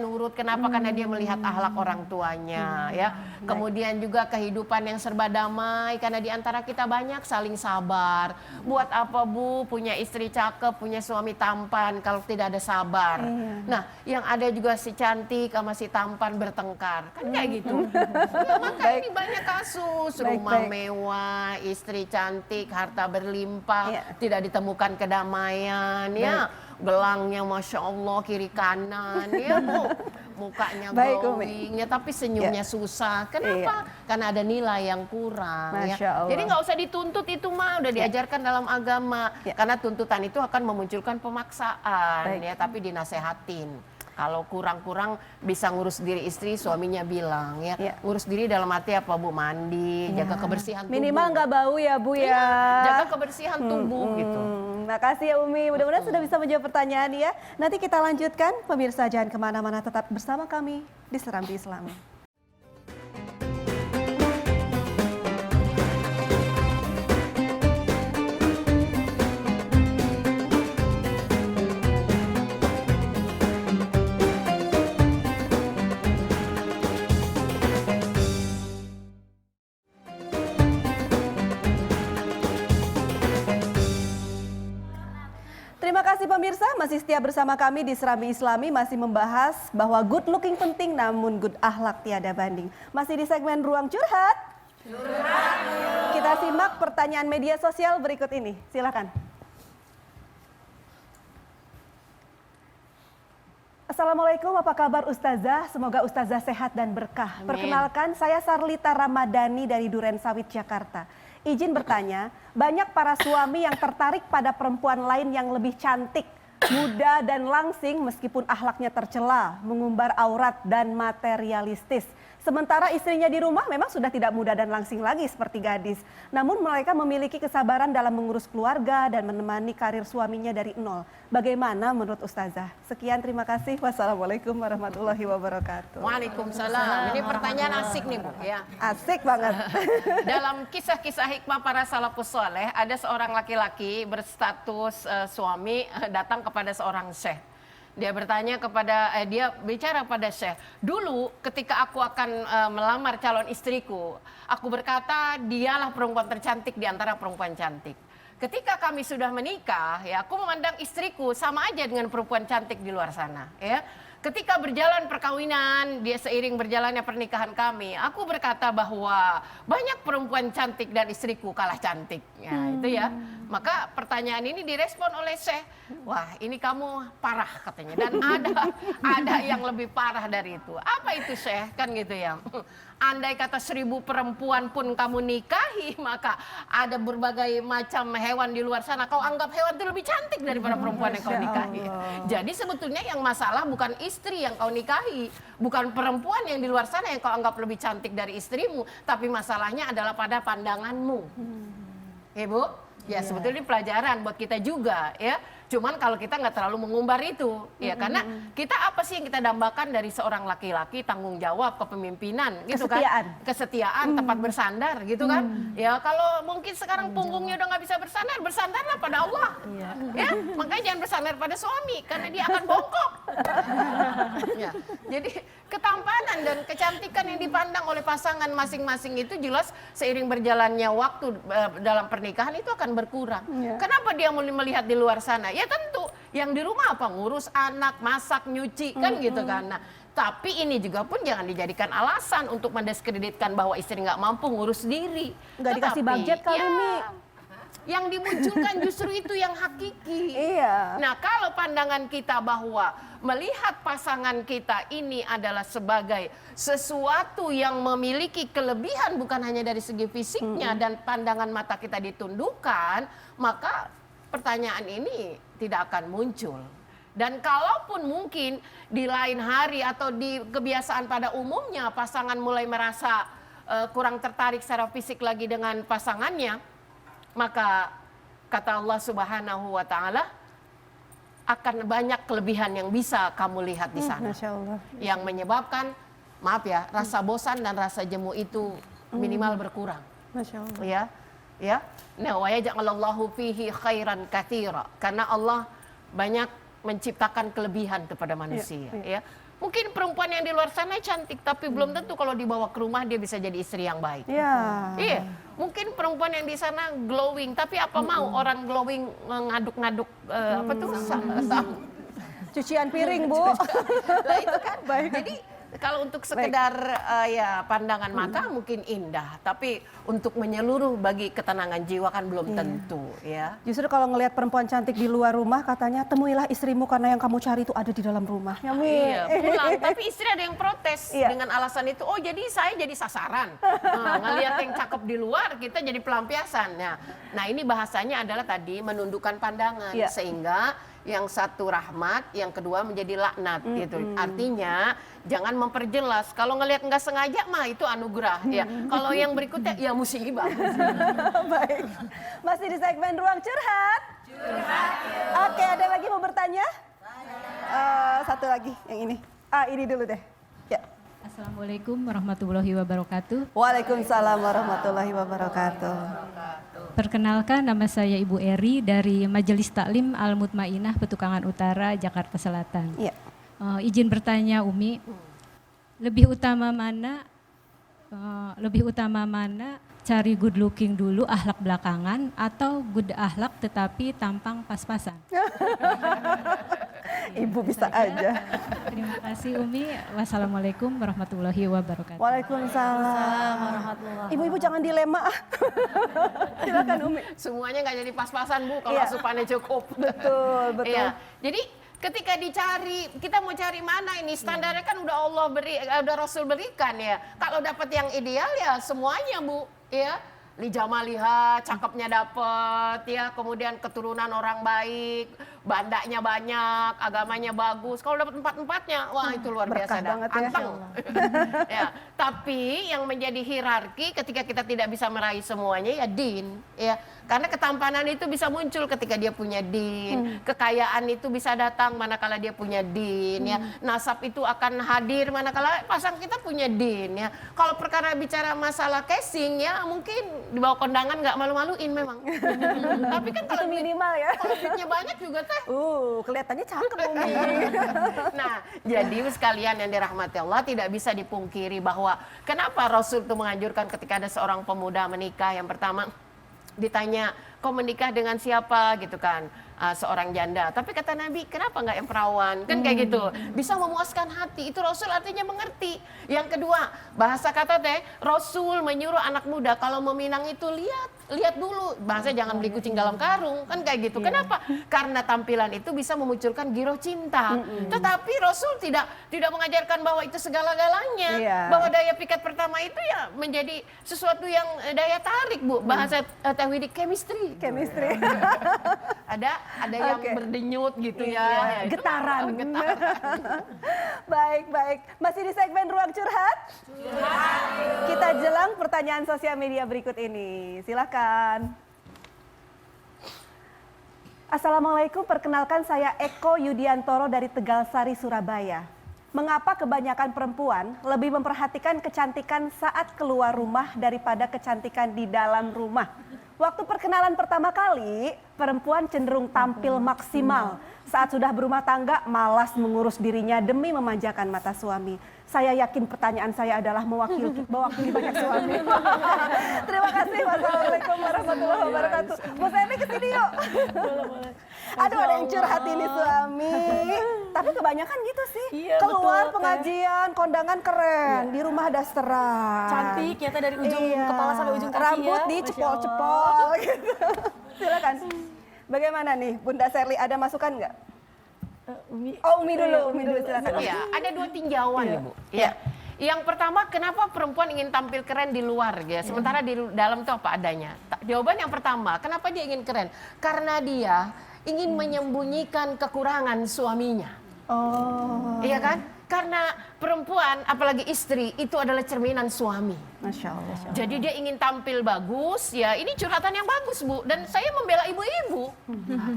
[SPEAKER 2] nurut. Kenapa? Karena dia melihat akhlak orang tuanya ya. Kemudian juga kehidupan yang serba damai karena di antara kita banyak saling sabar. Buat apa Bu punya istri cakep, punya suami tampan kalau tidak ada sabar. Nah, yang ada juga si cantik sama si tampan bertengkar. Kan kayak gitu. Ya, maka ini banyak kasus rumah mewah, istri cantik, harta berlimpah, tidak ditemukan kedamaian ya. Gelangnya Masya Allah kiri kanan ya Bu. Mukanya glowing ya, tapi senyumnya susah. Kenapa? Karena ada nilai yang kurang ya. Jadi nggak usah dituntut itu mah, udah diajarkan dalam agama. Karena tuntutan itu akan memunculkan pemaksaan ya, tapi dinasehatin. Kalau kurang-kurang bisa ngurus diri istri, suaminya bilang ya. Ngurus diri dalam arti apa Bu? Mandi, jaga kebersihan tubuh.
[SPEAKER 1] Minimal nggak bau ya Bu ya.
[SPEAKER 2] Jaga kebersihan tubuh gitu.
[SPEAKER 1] Makasih ya Umi, mudah-mudahan sudah bisa menjawab pertanyaan ya. Nanti kita lanjutkan, pemirsa jangan kemana-mana, tetap bersama kami di Serambi Islami. Terima kasih pemirsa, masih setia bersama kami di Serambi Islami, masih membahas bahwa good looking penting namun good akhlak tiada banding. Masih di segmen Ruang Curhat. Kita simak pertanyaan media sosial berikut ini, silakan. Assalamualaikum, apa kabar Ustazah? Semoga Ustazah sehat dan berkah.
[SPEAKER 2] Amin.
[SPEAKER 1] Perkenalkan, saya Sarlita Ramadhani dari Duren Sawit, Jakarta. Izin bertanya, banyak para suami yang tertarik pada perempuan lain yang lebih cantik, muda dan langsing meskipun akhlaknya tercela, mengumbar aurat dan materialistis. Sementara istrinya di rumah memang sudah tidak muda dan langsing lagi seperti gadis. Namun mereka memiliki kesabaran dalam mengurus keluarga dan menemani karir suaminya dari nol. Bagaimana menurut Ustazah? Sekian, terima kasih. Wassalamualaikum warahmatullahi wabarakatuh.
[SPEAKER 2] Waalaikumsalam. Ini pertanyaan asik nih Bu ya.
[SPEAKER 1] Asik banget.
[SPEAKER 2] Dalam kisah-kisah hikmah para salafus soleh, ada seorang laki-laki berstatus suami datang kepada seorang syekh. Dia bertanya kepada, dia bicara pada syekh, dulu ketika aku akan melamar calon istriku, aku berkata dialah perempuan tercantik di antara perempuan cantik. Ketika kami sudah menikah, ya aku memandang istriku sama aja dengan perempuan cantik di luar sana, ya. Ketika berjalan perkawinan, dia seiring berjalannya pernikahan kami, aku berkata bahwa banyak perempuan cantik dan istriku kalah cantik. Ya, itu ya. Maka pertanyaan ini direspon oleh Syekh, wah ini kamu parah katanya. Dan ada yang lebih parah dari itu. Apa itu Syekh? Kan gitu ya. Andai kata 1000 perempuan pun kamu nikahi, maka ada berbagai macam hewan di luar sana. Kau anggap hewan itu lebih cantik daripada perempuan yang kau nikahi. Jadi sebetulnya yang masalah bukan istri yang kau nikahi, bukan perempuan yang di luar sana yang kau anggap lebih cantik dari istrimu, tapi masalahnya adalah pada pandanganmu. Ya Bu? Ya sebetulnya ini pelajaran buat kita juga ya. Cuman kalau kita nggak terlalu mengumbar itu, ya karena kita apa sih yang kita dambakan dari seorang laki-laki, tanggung jawab, kepemimpinan, gitu kan? Kesetiaan, tempat bersandar, gitu kan? Ya kalau mungkin sekarang punggungnya udah nggak bisa bersandar, bersandarlah pada Allah, ya. Makanya jangan bersandar pada suami, karena dia akan bongkok. Ya. Jadi ketampanan dan kecantikan yang dipandang oleh pasangan masing-masing itu jelas seiring berjalannya waktu dalam pernikahan itu akan berkurang. Kenapa dia mulai melihat di luar sana? Ya tentu, yang di rumah apa? Ngurus anak, masak, nyuci, kan gitu kan. Nah, tapi ini juga pun jangan dijadikan alasan untuk mendiskreditkan bahwa istri nggak mampu ngurus diri.
[SPEAKER 1] Nggak dikasih budget kali ini.
[SPEAKER 2] Yang dimunculkan justru itu yang hakiki.
[SPEAKER 1] Iya.
[SPEAKER 2] Nah, kalau pandangan kita bahwa melihat pasangan kita ini adalah sebagai sesuatu yang memiliki kelebihan bukan hanya dari segi fisiknya dan pandangan mata kita ditundukkan, maka pertanyaan ini tidak akan muncul. Dan kalaupun mungkin di lain hari atau di kebiasaan pada umumnya pasangan mulai merasa kurang tertarik secara fisik lagi dengan pasangannya, maka kata Allah Subhanahu wa taala akan banyak kelebihan yang bisa kamu lihat di sana.
[SPEAKER 1] Masya Allah.
[SPEAKER 2] Yang menyebabkan maaf ya, rasa bosan dan rasa jemu itu minimal berkurang.
[SPEAKER 1] Masya Allah.
[SPEAKER 2] Ya. Nah, wa yaj'alallahu fihi khairan katsira. Karena Allah banyak menciptakan kelebihan kepada manusia, ya. Mungkin perempuan yang di luar sana cantik, tapi belum tentu kalau dibawa ke rumah dia bisa jadi istri yang baik. Iya, mungkin perempuan yang di sana glowing, tapi apa mau orang glowing ngaduk-ngaduk apa tuh?
[SPEAKER 1] Cucian piring, Bu.
[SPEAKER 2] Nah itu kan. Jadi kalau untuk sekedar ya pandangan mata mungkin indah, tapi untuk menyeluruh bagi ketenangan jiwa kan belum tentu, ya.
[SPEAKER 1] Justru kalau ngelihat perempuan cantik di luar rumah, katanya temuilah istrimu karena yang kamu cari itu ada di dalam rumah.
[SPEAKER 2] Iya, pulang. Tapi istri ada yang protes dengan alasan itu. Oh, jadi saya jadi sasaran. Ngelihat yang cakep di luar, kita jadi pelampiasan. Nah, ini bahasanya adalah tadi menundukkan pandangan, sehingga yang satu rahmat, yang kedua menjadi laknat gitu. Artinya jangan memperjelas. Kalau ngelihat nggak sengaja mah itu anugerah ya. Kalau yang berikutnya ya musibah.
[SPEAKER 1] Baik. Masih di segmen Ruang Curhat. Oke, ada lagi mau bertanya? Satu lagi yang ini. Ini dulu deh. Ya.
[SPEAKER 8] Assalamualaikum warahmatullahi wabarakatuh.
[SPEAKER 1] Waalaikumsalam warahmatullahi wabarakatuh.
[SPEAKER 8] Perkenalkan, nama saya Ibu Eri dari Majelis Taklim Al-Mutmainah Petukangan Utara, Jakarta Selatan.
[SPEAKER 1] Iya.
[SPEAKER 8] Izin bertanya Umi, lebih utama mana cari good looking dulu, akhlak belakangan, atau good akhlak tetapi tampang pas-pasan?
[SPEAKER 1] Ibu bisa aja.
[SPEAKER 8] Terima kasih Umi. Wassalamualaikum warahmatullahi wabarakatuh.
[SPEAKER 1] Waalaikumsalam warahmatullahi. Ibu-ibu jangan dilema. Silakan Umi.
[SPEAKER 2] Semuanya nggak jadi pas-pasan Bu kalau asupannya cukup.
[SPEAKER 1] Betul.
[SPEAKER 2] Iya. Jadi ketika dicari, kita mau cari mana ini standarnya kan udah Allah udah Rasul berikan ya. Kalau dapat yang ideal ya semuanya Bu, ya. Lijamaliha, cakepnya dapat, ya. Kemudian keturunan orang baik, bandanya banyak, agamanya bagus. Kalau dapat empat-empatnya, wah itu luar biasa dah. Anteng. Ya. Tapi yang menjadi hierarki ketika kita tidak bisa meraih semuanya ya din, ya. Karena ketampanan itu bisa muncul ketika dia punya din, kekayaan itu bisa datang manakala dia punya din, ya. Nasab itu akan hadir manakala pasang kita punya din, ya. Kalau perkara bicara masalah casing ya mungkin dibawa kondangan nggak malu-maluin memang. Tapi kan kalau
[SPEAKER 1] minimal ya.
[SPEAKER 2] Kalau duitnya banyak juga teh.
[SPEAKER 1] Kelihatannya cakep Umi.
[SPEAKER 2] Nah, jadi sekalian yang dirahmati Allah tidak bisa dipungkiri bahwa kenapa Rasul itu menganjurkan ketika ada seorang pemuda menikah, yang pertama ditanya, kau menikah dengan siapa gitu kan, seorang janda. Tapi kata Nabi, kenapa nggak yang perawan? Kan kayak gitu, bisa memuaskan hati. Itu Rasul artinya mengerti. Yang kedua, bahasa kata teh, Rasul menyuruh anak muda kalau meminang itu lihat dulu. Bahasa jangan beli kucing dalam karung, kan kayak gitu. Kenapa? Karena tampilan itu bisa memunculkan giroh cinta. Tetapi Rasul tidak mengajarkan bahwa itu segala-galanya. Bahwa daya pikat pertama itu ya menjadi sesuatu yang daya tarik Bu. Bahasa tauhid chemistry. Ada yang berdenyut gitu ya.
[SPEAKER 1] Getaran. Baik. Masih di segmen Ruang Curhat? Kita jelang pertanyaan sosial media berikut ini. Silakan. Assalamualaikum, perkenalkan saya Eko Yudiantoro dari Tegalsari, Surabaya. Mengapa kebanyakan perempuan lebih memperhatikan kecantikan saat keluar rumah daripada kecantikan di dalam rumah? Waktu perkenalan pertama kali, perempuan cenderung tampil maksimal. Saat sudah berumah tangga, malas mengurus dirinya demi memanjakan mata suami. Saya yakin pertanyaan saya adalah mewakili banyak suami. Terima kasih. Wassalamualaikum warahmatullahi wabarakatuh. Bu Semi kesini yuk. Aduh, ada yang curhat ini suami. Tapi kebanyakan gitu sih. Keluar pengajian, kondangan keren. Di rumah dasteran.
[SPEAKER 3] Cantik ya dari ujung kepala sampai ujung kaki.
[SPEAKER 1] Rambut
[SPEAKER 3] ya.
[SPEAKER 1] dicepol-cepol gitu. Silakan. Bagaimana nih Bunda Sherly, ada masukan nggak? Umi dulu silakan.
[SPEAKER 2] Iya, ada dua tinjauan ya Bu. Ya. Yang pertama, kenapa perempuan ingin tampil keren di luar ya, sementara di dalam itu apa adanya? Jawaban yang pertama, kenapa dia ingin keren? Karena dia ingin menyembunyikan kekurangan suaminya. Iya kan? Karena perempuan, apalagi istri, itu adalah cerminan suami.
[SPEAKER 1] Masya Allah.
[SPEAKER 2] Jadi dia ingin tampil bagus, ya ini curhatan yang bagus Bu. Dan saya membela ibu-ibu.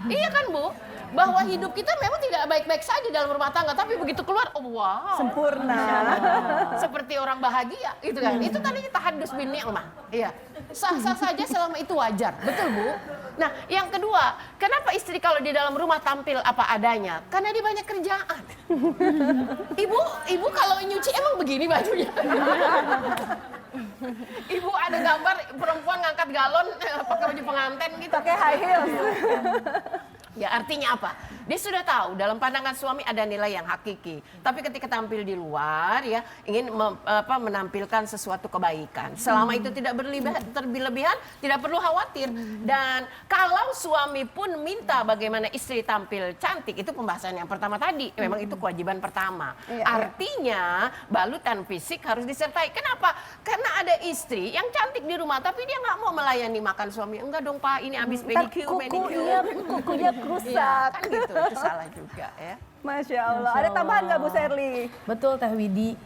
[SPEAKER 2] Iya kan Bu? Bahwa hidup kita memang tidak baik-baik saja dalam rumah tangga, tapi begitu keluar, oh wow.
[SPEAKER 1] Sempurna.
[SPEAKER 2] Seperti orang bahagia, gitu kan. Itu tadinya tahadus bin ni'mah. Iya. Sah-sah saja selama itu wajar. Betul Bu? Nah, yang kedua, kenapa istri kalau di dalam rumah tampil apa adanya? Karena dia banyak kerjaan. Ibu kalau nyuci emang begini bajunya. Ibu ada gambar perempuan ngangkat galon pakai baju pengantin gitu.
[SPEAKER 1] Pakai high heels.
[SPEAKER 2] Ya artinya apa? Dia sudah tahu dalam pandangan suami ada nilai yang hakiki. Tapi ketika tampil di luar ya ingin menampilkan sesuatu kebaikan. Selama itu tidak berlebihan, tidak perlu khawatir. Dan kalau suami pun minta bagaimana istri tampil cantik, itu pembahasan yang pertama tadi. Memang itu kewajiban pertama. Artinya balutan fisik harus disertai. Kenapa? Karena ada istri yang cantik di rumah tapi dia nggak mau melayani makan suami. Enggak dong Pak, ini habis manicure.
[SPEAKER 1] Kukunya rusak.
[SPEAKER 2] Kan gitu, itu salah juga ya.
[SPEAKER 1] Masya Allah. Ada tambahan nggak Bu Sherly?
[SPEAKER 3] Betul Teh Widi,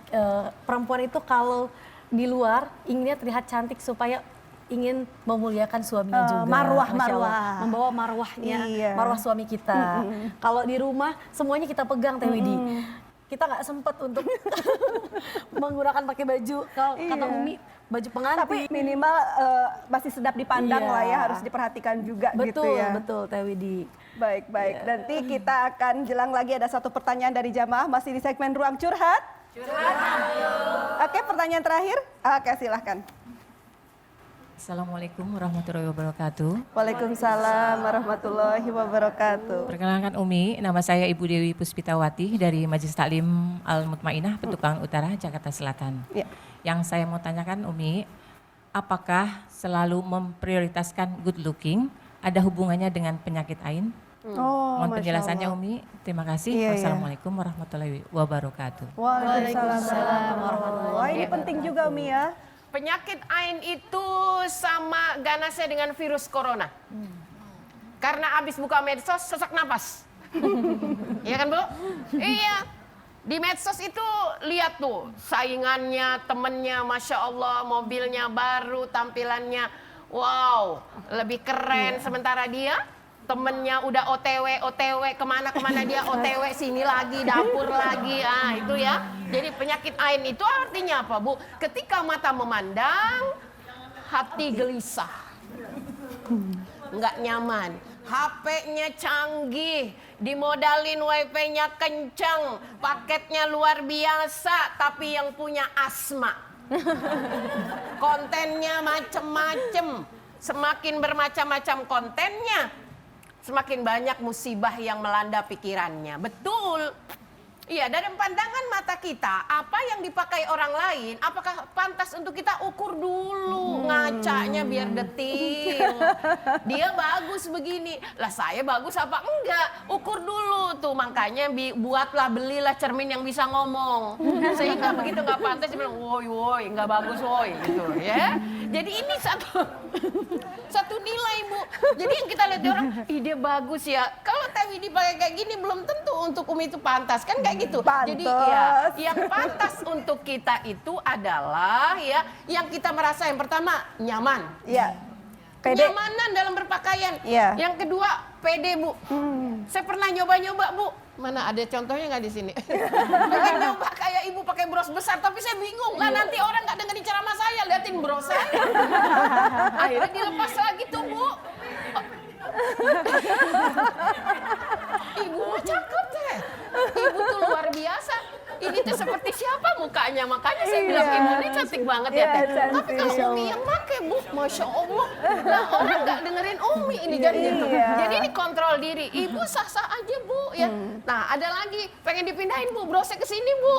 [SPEAKER 3] perempuan itu kalau di luar inginnya terlihat cantik supaya ingin memuliakan suaminya juga.
[SPEAKER 1] Marwah,
[SPEAKER 3] Masya Allah.
[SPEAKER 1] marwah.
[SPEAKER 3] Membawa marwahnya,
[SPEAKER 1] Iya.
[SPEAKER 3] marwah suami kita. Kalau di rumah semuanya kita pegang Teh Widi. Kita nggak sempat untuk menggunakan pakai baju. Kalau kata Umi, baju pengantin.
[SPEAKER 1] Tapi minimal masih sedap dipandang
[SPEAKER 3] Iya.
[SPEAKER 1] lah ya, harus diperhatikan juga gitu
[SPEAKER 3] betul,
[SPEAKER 1] ya.
[SPEAKER 3] betul Teh Widi.
[SPEAKER 1] Baik. Nanti kita akan jelang lagi ada satu pertanyaan dari jamaah masih di segmen Ruang Curhat. Oke, pertanyaan terakhir. Oke, silahkan.
[SPEAKER 9] Assalamualaikum warahmatullahi wabarakatuh.
[SPEAKER 1] Waalaikumsalam warahmatullahi wabarakatuh.
[SPEAKER 9] Perkenalkan Umi, nama saya Ibu Dewi Puspitawati dari Majelis Taklim Al-Mutmainah, Petukangan Utara, Jakarta Selatan.
[SPEAKER 1] Ya.
[SPEAKER 9] Yang saya mau tanyakan Umi, apakah selalu memprioritaskan good looking ada hubungannya dengan penyakit ain?
[SPEAKER 1] Oh,
[SPEAKER 9] Mohon
[SPEAKER 1] Masya
[SPEAKER 9] penjelasannya
[SPEAKER 1] Allah.
[SPEAKER 9] Umi. Terima kasih.
[SPEAKER 1] Iya.
[SPEAKER 9] Wassalamualaikum warahmatullahi wabarakatuh.
[SPEAKER 1] Waalaikumsalam warahmatullahi. Wah, ini penting juga Umi ya.
[SPEAKER 2] Penyakit ain itu sama ganasnya dengan virus corona. Karena abis buka medsos sesak napas. Iya kan Bu? Iya. Di medsos itu lihat tuh saingannya, temennya, Masya Allah, mobilnya baru, tampilannya wow, lebih keren. Sementara dia temennya udah OTW, kemana-kemana dia OTW, sini lagi, dapur lagi, itu ya. Jadi penyakit ain itu artinya apa Bu? Ketika mata memandang, hati gelisah, nggak nyaman. HP-nya canggih, dimodalin wifi-nya kencang, paketnya luar biasa, tapi yang punya asma. Kontennya macem-macem, semakin bermacam-macam kontennya, semakin banyak musibah yang melanda pikirannya. Betul. Iya, dari pandangan mata kita, apa yang dipakai orang lain, apakah pantas untuk kita ukur dulu, ngacanya biar detil. Dia bagus begini, lah saya bagus apa enggak? Ukur dulu tuh, makanya buatlah, belilah cermin yang bisa ngomong. Sehingga begitu nggak pantas, dia bilang, woi, nggak bagus woi, gitu ya. Jadi ini satu nilai Bu. Jadi yang kita lihat orang, ih dia bagus ya. Kalau Teh Widi pakai kayak gini belum tentu untuk Umi itu pantas, kan kayak gitu.
[SPEAKER 1] Pantas.
[SPEAKER 2] Jadi ya, yang pantas untuk kita itu adalah ya, yang kita merasa yang pertama nyaman.
[SPEAKER 1] Iya. Pede.
[SPEAKER 2] Kenyamanan dalam berpakaian.
[SPEAKER 1] Iya.
[SPEAKER 2] Yang kedua pede Bu. Saya pernah nyoba-nyoba Bu. Mana ada contohnya nggak di sini? Pengen nyoba kayak ibu pakai bros besar, tapi saya bingung. Lah nanti orang nggak dengerin ceramah saya, liatin bros saya. Akhirnya dilepas lagi tuh Bu. Ibu mah cakep teh. Ibu tuh luar biasa. Ini tuh seperti siapa mukanya? Makanya saya bilang ibu ini cantik banget ya teh.
[SPEAKER 1] Iya,
[SPEAKER 2] Tapi kalau
[SPEAKER 1] cantik.
[SPEAKER 2] Umi yang pakai Bu, Masya Allah. Nah orang nggak dengerin Umi ini kan gitu.
[SPEAKER 1] Iya.
[SPEAKER 2] Jadi ini kontrol diri. Ibu sah-sah aja Bu ya. Nah ada lagi pengen dipindahin Bu, brosnya ke sini Bu.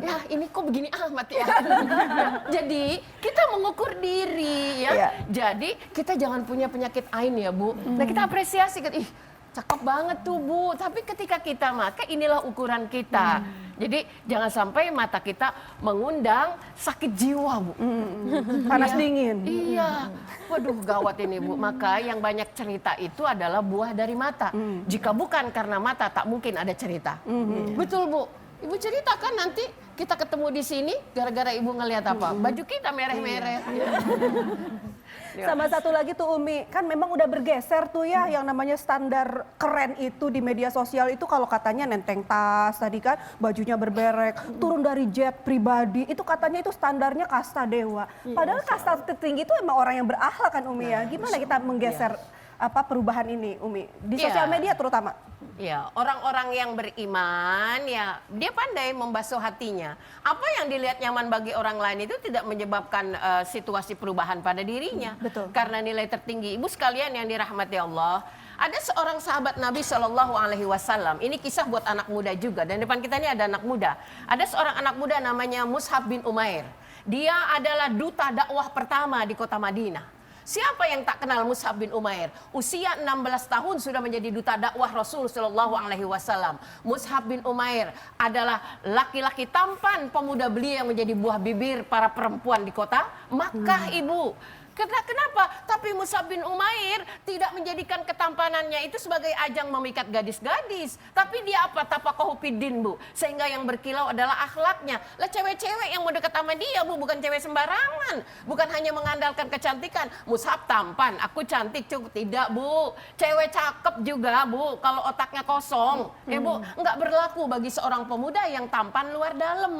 [SPEAKER 2] Ya ini kok begini amat ya. Nah, jadi kita mengukur diri ya.
[SPEAKER 1] Iya.
[SPEAKER 2] Jadi kita jangan punya penyakit ain ya Bu. Nah kita apresiasi kan, ih cakep banget tuh Bu. Tapi ketika kita pakai inilah ukuran kita. Jadi jangan sampai mata kita mengundang sakit jiwa Bu.
[SPEAKER 1] Panas
[SPEAKER 2] Iya.
[SPEAKER 1] dingin.
[SPEAKER 2] Iya. Waduh gawat ini Bu. Maka yang banyak cerita itu adalah buah dari mata. Jika bukan karena mata tak mungkin ada cerita. Betul Bu. Ibu ceritakan nanti kita ketemu di sini gara-gara ibu ngelihat apa? Baju kita merah-merah.
[SPEAKER 1] Sama satu lagi tuh Umi, kan memang udah bergeser tuh ya yang namanya standar keren itu di media sosial itu kalau katanya nenteng tas tadi kan, bajunya berberek, turun dari jet pribadi, itu katanya itu standarnya kasta dewa. Padahal kasta tertinggi itu emang orang yang berakhlak kan Umi ya. Gimana kita menggeser apa perubahan ini Umi di sosial media terutama?
[SPEAKER 2] Ya, orang-orang yang beriman ya dia pandai membasuh hatinya. Apa yang dilihat nyaman bagi orang lain itu tidak menyebabkan situasi perubahan pada dirinya.
[SPEAKER 1] Betul.
[SPEAKER 2] Karena nilai tertinggi. Ibu sekalian yang dirahmati Allah, ada seorang sahabat Nabi Shallallahu Alaihi Wasallam. Ini kisah buat anak muda juga. Dan depan kita ini ada anak muda. Ada seorang anak muda namanya Mus'ab bin Umair. Dia adalah duta dakwah pertama di kota Madinah. Siapa yang tak kenal Mus'ab bin Umair? Usia 16 tahun sudah menjadi duta dakwah Rasul Shallallahu Alaihi Wasallam. Mus'ab bin Umair adalah laki-laki tampan pemuda belia yang menjadi buah bibir para perempuan di kota Makkah, Ibu. Kenapa? Tapi Mus'ab bin Umair tidak menjadikan ketampanannya itu sebagai ajang memikat gadis-gadis. Tapi dia apa? Tafaqahu fiddin, Bu. Sehingga yang berkilau adalah akhlaknya. Lah cewek-cewek yang mau dekat sama dia, Bu, bukan cewek sembarangan. Bukan hanya mengandalkan kecantikan. Mus'ab tampan, aku cantik, cukup. Tidak, Bu. Cewek cakep juga, Bu. Kalau otaknya kosong, ya Bu, nggak berlaku bagi seorang pemuda yang tampan luar dalam.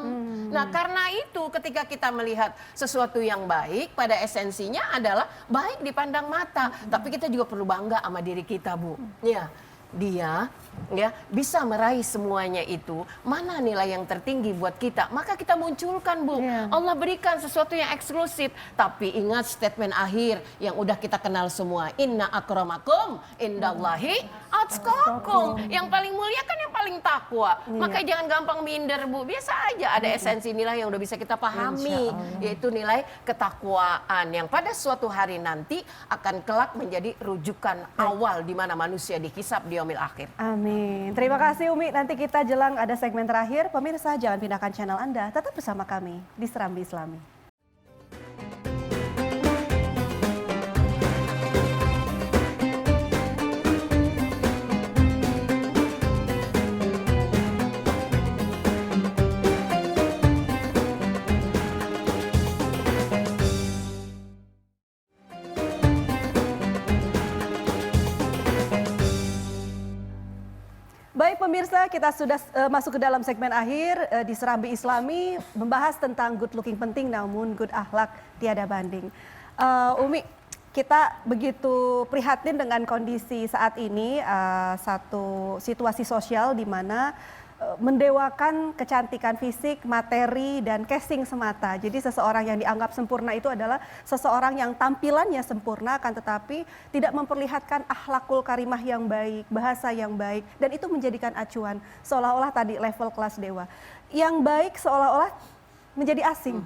[SPEAKER 2] Nah, karena itu ketika kita melihat sesuatu yang baik pada esensinya adalah baik dipandang mata, tapi kita juga perlu bangga sama diri kita, Bu. Ya, dia ya bisa meraih semuanya itu. Mana nilai yang tertinggi buat kita? Maka kita munculkan, Bu. Allah berikan sesuatu yang eksklusif, tapi ingat statement akhir yang udah kita kenal semua. Inna akramakum indallahi atqakum. Yang paling mulia kan yang paling takwa. Maka jangan gampang minder, Bu. Biasa aja ada esensi nilai yang udah bisa kita pahami, yaitu nilai ketakwaan yang pada suatu hari nanti akan kelak menjadi rujukan awal di mana manusia dihisab di yaumil akhir.
[SPEAKER 1] Amin. Terima kasih Umi. Nanti kita jelang ada segmen terakhir. Pemirsa jangan pindahkan channel Anda. Tetap bersama kami di Serambi Islami. Baik pemirsa, kita sudah masuk ke dalam segmen akhir di Serambi Islami, membahas tentang good looking penting namun good akhlak tiada banding. Umi, kita begitu prihatin dengan kondisi saat ini, satu situasi sosial di mana mendewakan kecantikan fisik, materi, dan casing semata. Jadi seseorang yang dianggap sempurna itu adalah seseorang yang tampilannya sempurna, akan tetapi tidak memperlihatkan akhlakul karimah yang baik, bahasa yang baik, dan itu menjadikan acuan seolah-olah tadi level kelas dewa. Yang baik seolah-olah menjadi asing.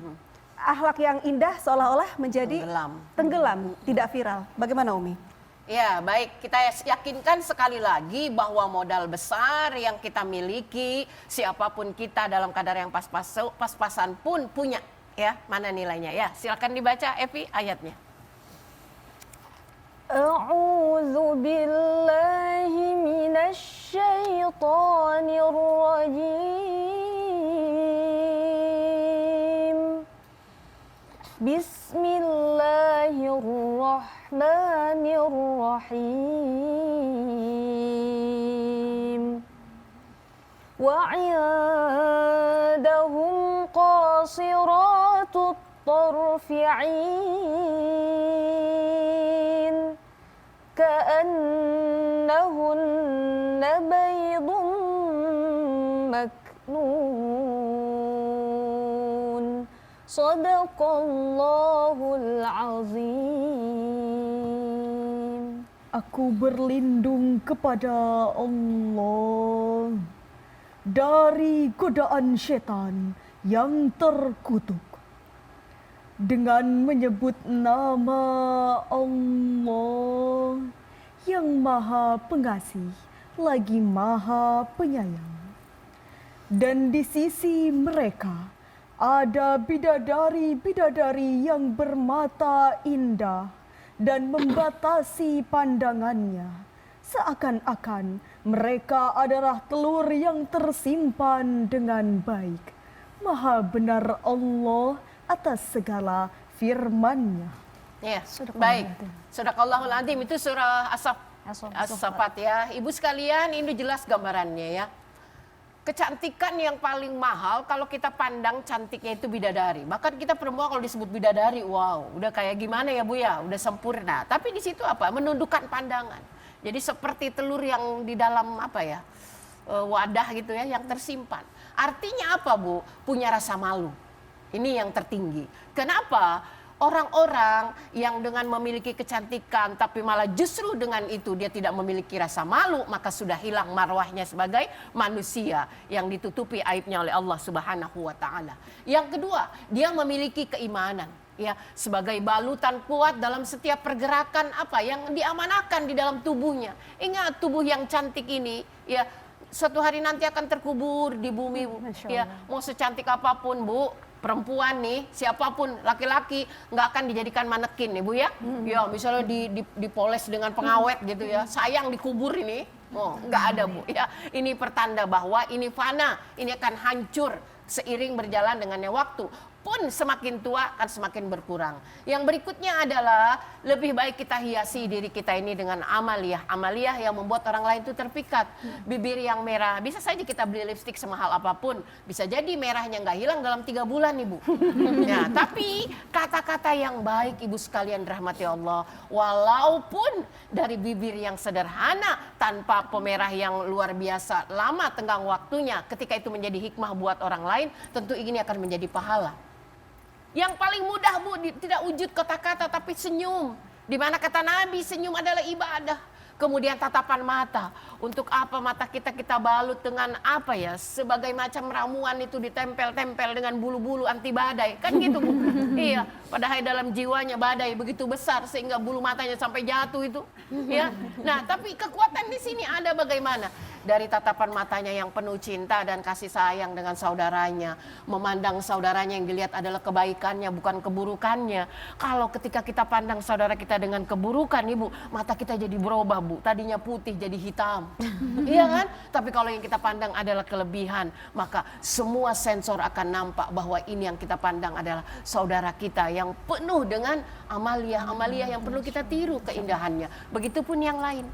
[SPEAKER 1] Akhlak yang indah seolah-olah menjadi tenggelam, tidak viral. Bagaimana Umi?
[SPEAKER 2] Ya, baik. Kita yakinkan sekali lagi bahwa modal besar yang kita miliki, siapapun kita dalam kadar yang pas-pasan pun punya. Ya, mana nilainya? Ya, silakan dibaca Evi ayatnya.
[SPEAKER 3] A'udzu billahi minasy syaithanir rajim. Bismillahirrahmanirrahim. Wa 'indahum qasiratut tarfi 'ain ka'annahunna baydun maknun. Sadaqallahul azim.
[SPEAKER 1] Aku berlindung kepada Allah dari godaan setan yang terkutuk dengan menyebut nama Allah yang Maha Pengasih lagi Maha Penyayang. Dan di sisi mereka ada bidadari-bidadari yang bermata indah dan membatasi pandangannya, seakan-akan mereka adalah telur yang tersimpan dengan baik.
[SPEAKER 10] Maha benar Allah atas segala firman-Nya.
[SPEAKER 2] Ya, baik. Sadaqallahul Azim itu surah As-Saffat ya. Ibu sekalian, ini jelas gambarannya ya. Kecantikan yang paling mahal kalau kita pandang cantiknya itu bidadari. Bahkan kita perempuan kalau disebut bidadari, wow, udah kayak gimana ya Bu ya, udah sempurna. Tapi di situ apa? Menundukkan pandangan. Jadi seperti telur yang di dalam apa ya, wadah gitu ya, yang tersimpan. Artinya apa Bu? Punya rasa malu. Ini yang tertinggi. Kenapa? Orang-orang yang dengan memiliki kecantikan tapi malah justru dengan itu dia tidak memiliki rasa malu, maka sudah hilang marwahnya sebagai manusia yang ditutupi aibnya oleh Allah Subhanahu wa taala. Yang kedua, dia memiliki keimanan ya, sebagai balutan kuat dalam setiap pergerakan apa yang diamanahkan di dalam tubuhnya. Ingat, tubuh yang cantik ini ya suatu hari nanti akan terkubur di bumi Bu. Ya, mau secantik apapun Bu, perempuan nih, siapapun laki-laki nggak akan dijadikan manekin nih Bu ya. Ya misalnya dipoles dengan pengawet gitu ya, sayang dikubur ini. Oh, nggak ada Bu ya. Ini pertanda bahwa ini fana, ini akan hancur seiring berjalan dengannya waktu. Pun semakin tua akan semakin berkurang. Yang berikutnya adalah lebih baik kita hiasi diri kita ini dengan amaliyah yang membuat orang lain itu terpikat. Bibir yang merah, bisa saja kita beli lipstik semahal apapun, bisa jadi merahnya nggak hilang dalam 3 bulan Ibu. Nah, tapi kata-kata yang baik Ibu sekalian rahmati Allah, walaupun dari bibir yang sederhana tanpa pemerah yang luar biasa lama tenggang waktunya, ketika itu menjadi hikmah buat orang lain, tentu ini akan menjadi pahala. Yang paling mudah Bu, tidak wujud kata-kata tapi senyum. Di mana kata Nabi senyum adalah ibadah. Kemudian tatapan mata. Untuk apa mata kita balut dengan apa ya? Sebagai macam ramuan itu ditempel-tempel dengan bulu-bulu anti badai. Kan gitu Bu. Iya, padahal dalam jiwanya badai begitu besar sehingga bulu matanya sampai jatuh itu. Ya. Nah, tapi kekuatan di sini ada bagaimana? Dari tatapan matanya yang penuh cinta dan kasih sayang dengan saudaranya. Memandang saudaranya yang dilihat adalah kebaikannya, bukan keburukannya. Kalau ketika kita pandang saudara kita dengan keburukan Ibu, mata kita jadi berubah Bu. Tadinya putih jadi hitam. Iya kan? Tapi kalau yang kita pandang adalah kelebihan, maka semua sensor akan nampak bahwa ini yang kita pandang adalah saudara kita yang penuh dengan amaliyah yang perlu kita tiru keindahannya. Begitupun yang lain.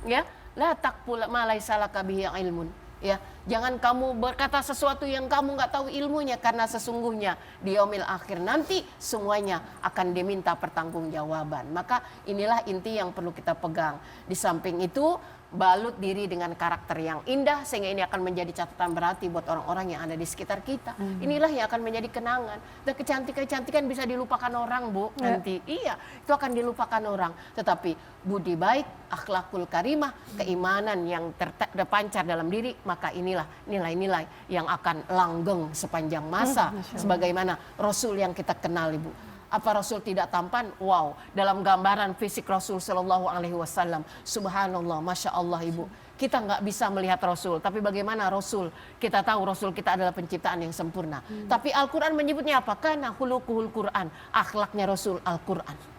[SPEAKER 2] Ya. La taqul ma laisa laka bihi ilmun. Ya, jangan kamu berkata sesuatu yang kamu nggak tahu ilmunya, karena sesungguhnya di yaumil akhir nanti semuanya akan diminta pertanggungjawaban. Maka inilah inti yang perlu kita pegang. Di samping itu balut diri dengan karakter yang indah sehingga ini akan menjadi catatan berarti buat orang-orang yang ada di sekitar kita. Inilah yang akan menjadi kenangan. Dan kecantikan bisa dilupakan orang Bu nanti. Iya, itu akan dilupakan orang. Tetapi budi baik, akhlakul karimah, keimanan yang terpancar dalam diri, maka inilah nilai-nilai yang akan langgeng sepanjang masa. Sebagaimana Rasul yang kita kenal Ibu. Apa Rasul tidak tampan? Wow, dalam gambaran fisik Rasul Shallallahu Alaihi Wasallam, subhanallah, masya Allah Ibu. Kita nggak bisa melihat Rasul, tapi bagaimana Rasul? Kita tahu Rasul kita adalah penciptaan yang sempurna. Tapi Al-Quran menyebutnya apa? Karena khuluquhul Quran, akhlaknya Rasul Al-Quran.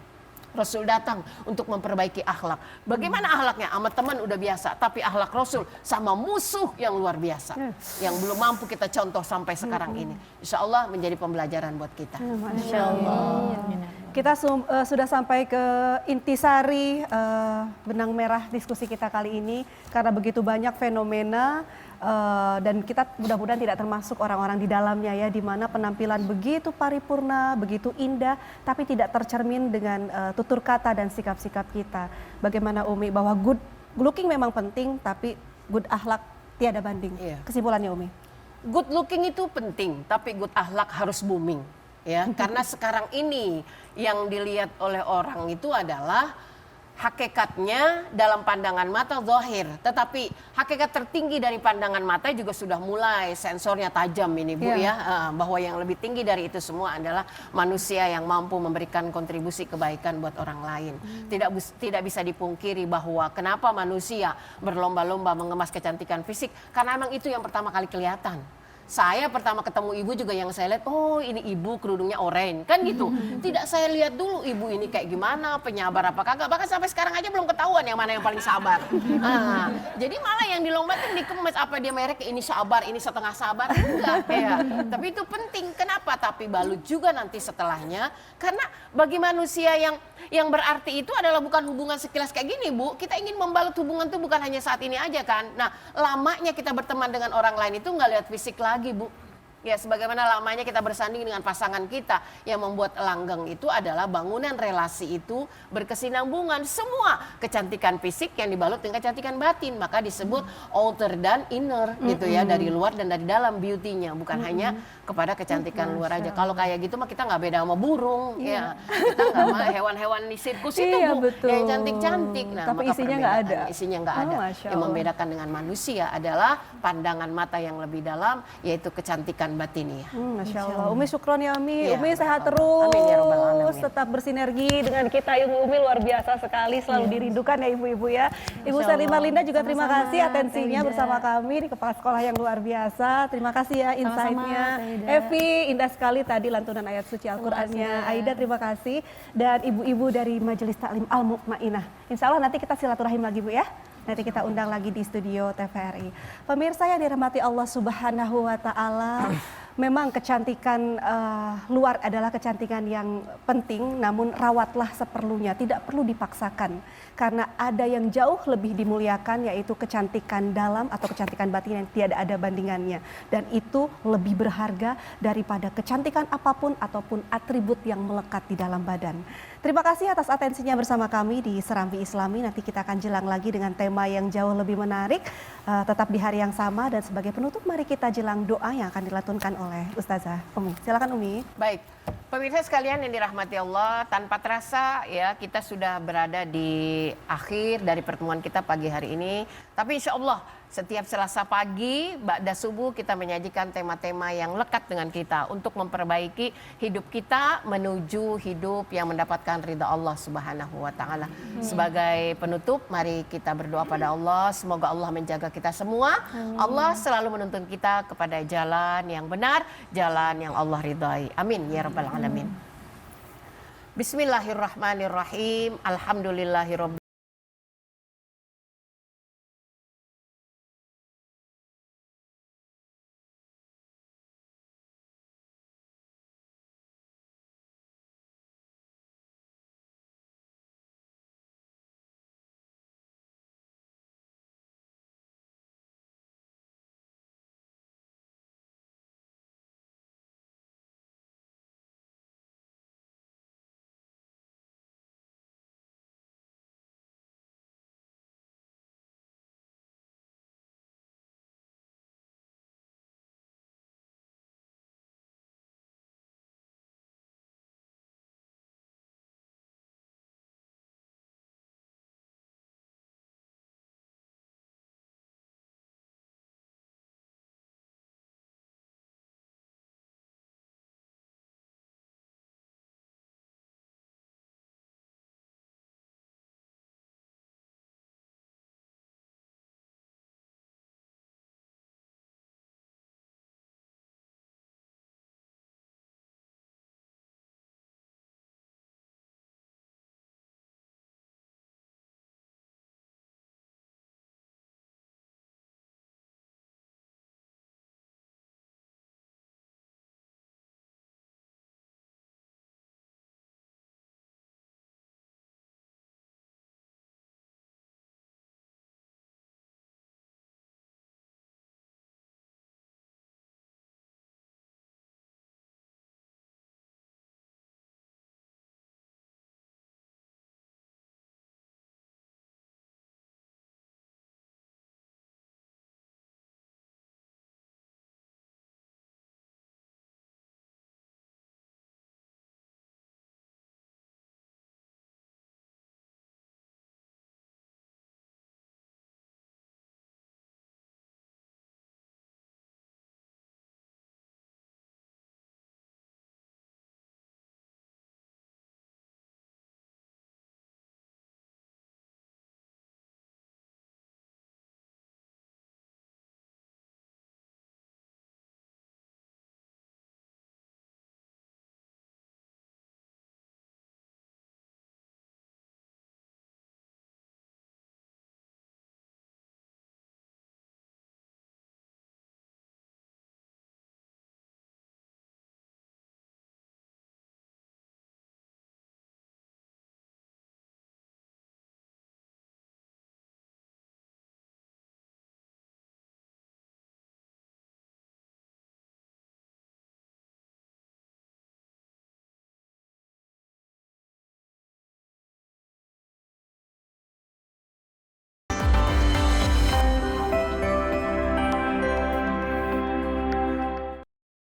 [SPEAKER 2] Rasul datang untuk memperbaiki akhlak. Bagaimana akhlaknya? Sama teman udah biasa, tapi akhlak Rasul sama musuh yang luar biasa. Yang belum mampu kita contoh sampai sekarang ini. Insya Allah menjadi pembelajaran buat kita.
[SPEAKER 1] Masya Allah. Kita sudah sampai ke intisari benang merah diskusi kita kali ini. Karena begitu banyak fenomena dan kita mudah-mudahan tidak termasuk orang-orang di dalamnya ya, di mana penampilan begitu paripurna, begitu indah, tapi tidak tercermin dengan tutur kata dan sikap-sikap kita. Bagaimana Umi, bahwa good looking memang penting, tapi good akhlak tiada banding. Kesimpulannya Umi?
[SPEAKER 2] Good looking itu penting, tapi good akhlak harus booming. Ya, karena sekarang ini yang dilihat oleh orang itu adalah hakikatnya dalam pandangan mata zahir, tetapi hakikat tertinggi dari pandangan mata juga sudah mulai sensornya tajam ini Bu ya, bahwa yang lebih tinggi dari itu semua adalah manusia yang mampu memberikan kontribusi kebaikan buat orang lain. Tidak bisa dipungkiri bahwa kenapa manusia berlomba-lomba mengemas kecantikan fisik, karena memang itu yang pertama kali kelihatan. Saya pertama ketemu ibu juga yang saya lihat, oh ini ibu kerudungnya oranye, kan gitu. Tidak saya lihat dulu ibu ini kayak gimana, penyabar apa kagak. Bahkan sampai sekarang aja belum ketahuan yang mana yang paling sabar. Jadi malah yang dilombakan dikemas, apa dia merek ini sabar, ini setengah sabar, enggak ya. Tapi itu penting, kenapa? Tapi balut juga nanti setelahnya, karena bagi manusia yang berarti itu adalah bukan hubungan sekilas kayak gini, Bu. Kita ingin membalut hubungan itu bukan hanya saat ini aja kan. Nah, lamanya kita berteman dengan orang lain itu nggak lihat fisik lagi, Bu. Ya, sebagaimana lamanya kita bersanding dengan pasangan kita, yang membuat langgeng itu adalah bangunan relasi itu berkesinambungan. Semua kecantikan fisik yang dibalut dengan kecantikan batin, maka disebut outer dan inner gitu ya, dari luar dan dari dalam beauty-nya, bukan hanya kepada kecantikan luar aja. Kalau kayak gitu mah kita nggak beda sama burung, ya. Kita nggak sama hewan-hewan di sirkus itu, Bu,
[SPEAKER 10] betul.
[SPEAKER 2] yang cantik-cantik. Nah,
[SPEAKER 10] Tapi
[SPEAKER 2] maka
[SPEAKER 10] isinya nggak ada.
[SPEAKER 2] perbedaannya, isinya nggak ada.
[SPEAKER 10] Masya
[SPEAKER 2] Yang
[SPEAKER 10] Allah.
[SPEAKER 2] membedakan dengan manusia adalah pandangan mata yang lebih dalam, yaitu kecantikan batiniah.
[SPEAKER 10] Masya Allah. Umi syukron ya Umi.
[SPEAKER 2] Iya,
[SPEAKER 10] Umi sehat
[SPEAKER 2] sama-sama.
[SPEAKER 10] terus.
[SPEAKER 2] Amin ya rabbal alamin.
[SPEAKER 10] Tetap bersinergi dengan kita. Umi luar biasa sekali. Selalu dirindukan ya ibu-ibu ya. Ibu
[SPEAKER 2] Masya
[SPEAKER 10] Selima
[SPEAKER 2] Allah.
[SPEAKER 10] Linda juga terima
[SPEAKER 4] Sama-sama,
[SPEAKER 10] kasih atensinya
[SPEAKER 4] Teh
[SPEAKER 10] bersama
[SPEAKER 4] Wida.
[SPEAKER 10] kami di Kepala Sekolah yang luar biasa. Terima kasih ya insight-nya.
[SPEAKER 4] Teh Wida.
[SPEAKER 10] Evi, indah sekali tadi lantunan ayat suci Al-Qur'annya. Aida terima kasih. Dan ibu-ibu dari Majelis Taklim Al-Mutmainah. Insya Allah nanti kita silaturahim lagi Bu ya. Nanti kita undang lagi di studio TVRI. Pemirsa yang dirahmati Allah Subhanahu wa Ta'ala, memang kecantikan luar adalah kecantikan yang penting, namun rawatlah seperlunya, tidak perlu dipaksakan. Karena ada yang jauh lebih dimuliakan, yaitu kecantikan dalam atau kecantikan batin yang tiada ada bandingannya. Dan itu lebih berharga daripada kecantikan apapun ataupun atribut yang melekat di dalam badan. Terima kasih atas atensinya bersama kami di Serambi Islami. Nanti kita akan jelang lagi dengan tema yang jauh lebih menarik, tetap di hari yang sama. Dan sebagai penutup, mari kita jelang doa yang akan dilantunkan oleh Ustazah Umi. Silakan Umi.
[SPEAKER 2] Baik, pemirsa sekalian yang dirahmati Allah, tanpa terasa ya kita sudah berada di akhir dari pertemuan kita pagi hari ini. Tapi insya Allah setiap Selasa pagi, ba'da subuh kita menyajikan tema-tema yang lekat dengan kita untuk memperbaiki hidup kita menuju hidup yang mendapatkan ridha Allah Subhanahu wa Ta'ala. Sebagai penutup, mari kita berdoa pada Allah. Semoga Allah menjaga kita semua. Allah selalu menuntun kita kepada jalan yang benar, jalan yang Allah ridhai. Amin ya rabbal alamin. Bismillahirrahmanirrahim. Alhamdulillahirabbil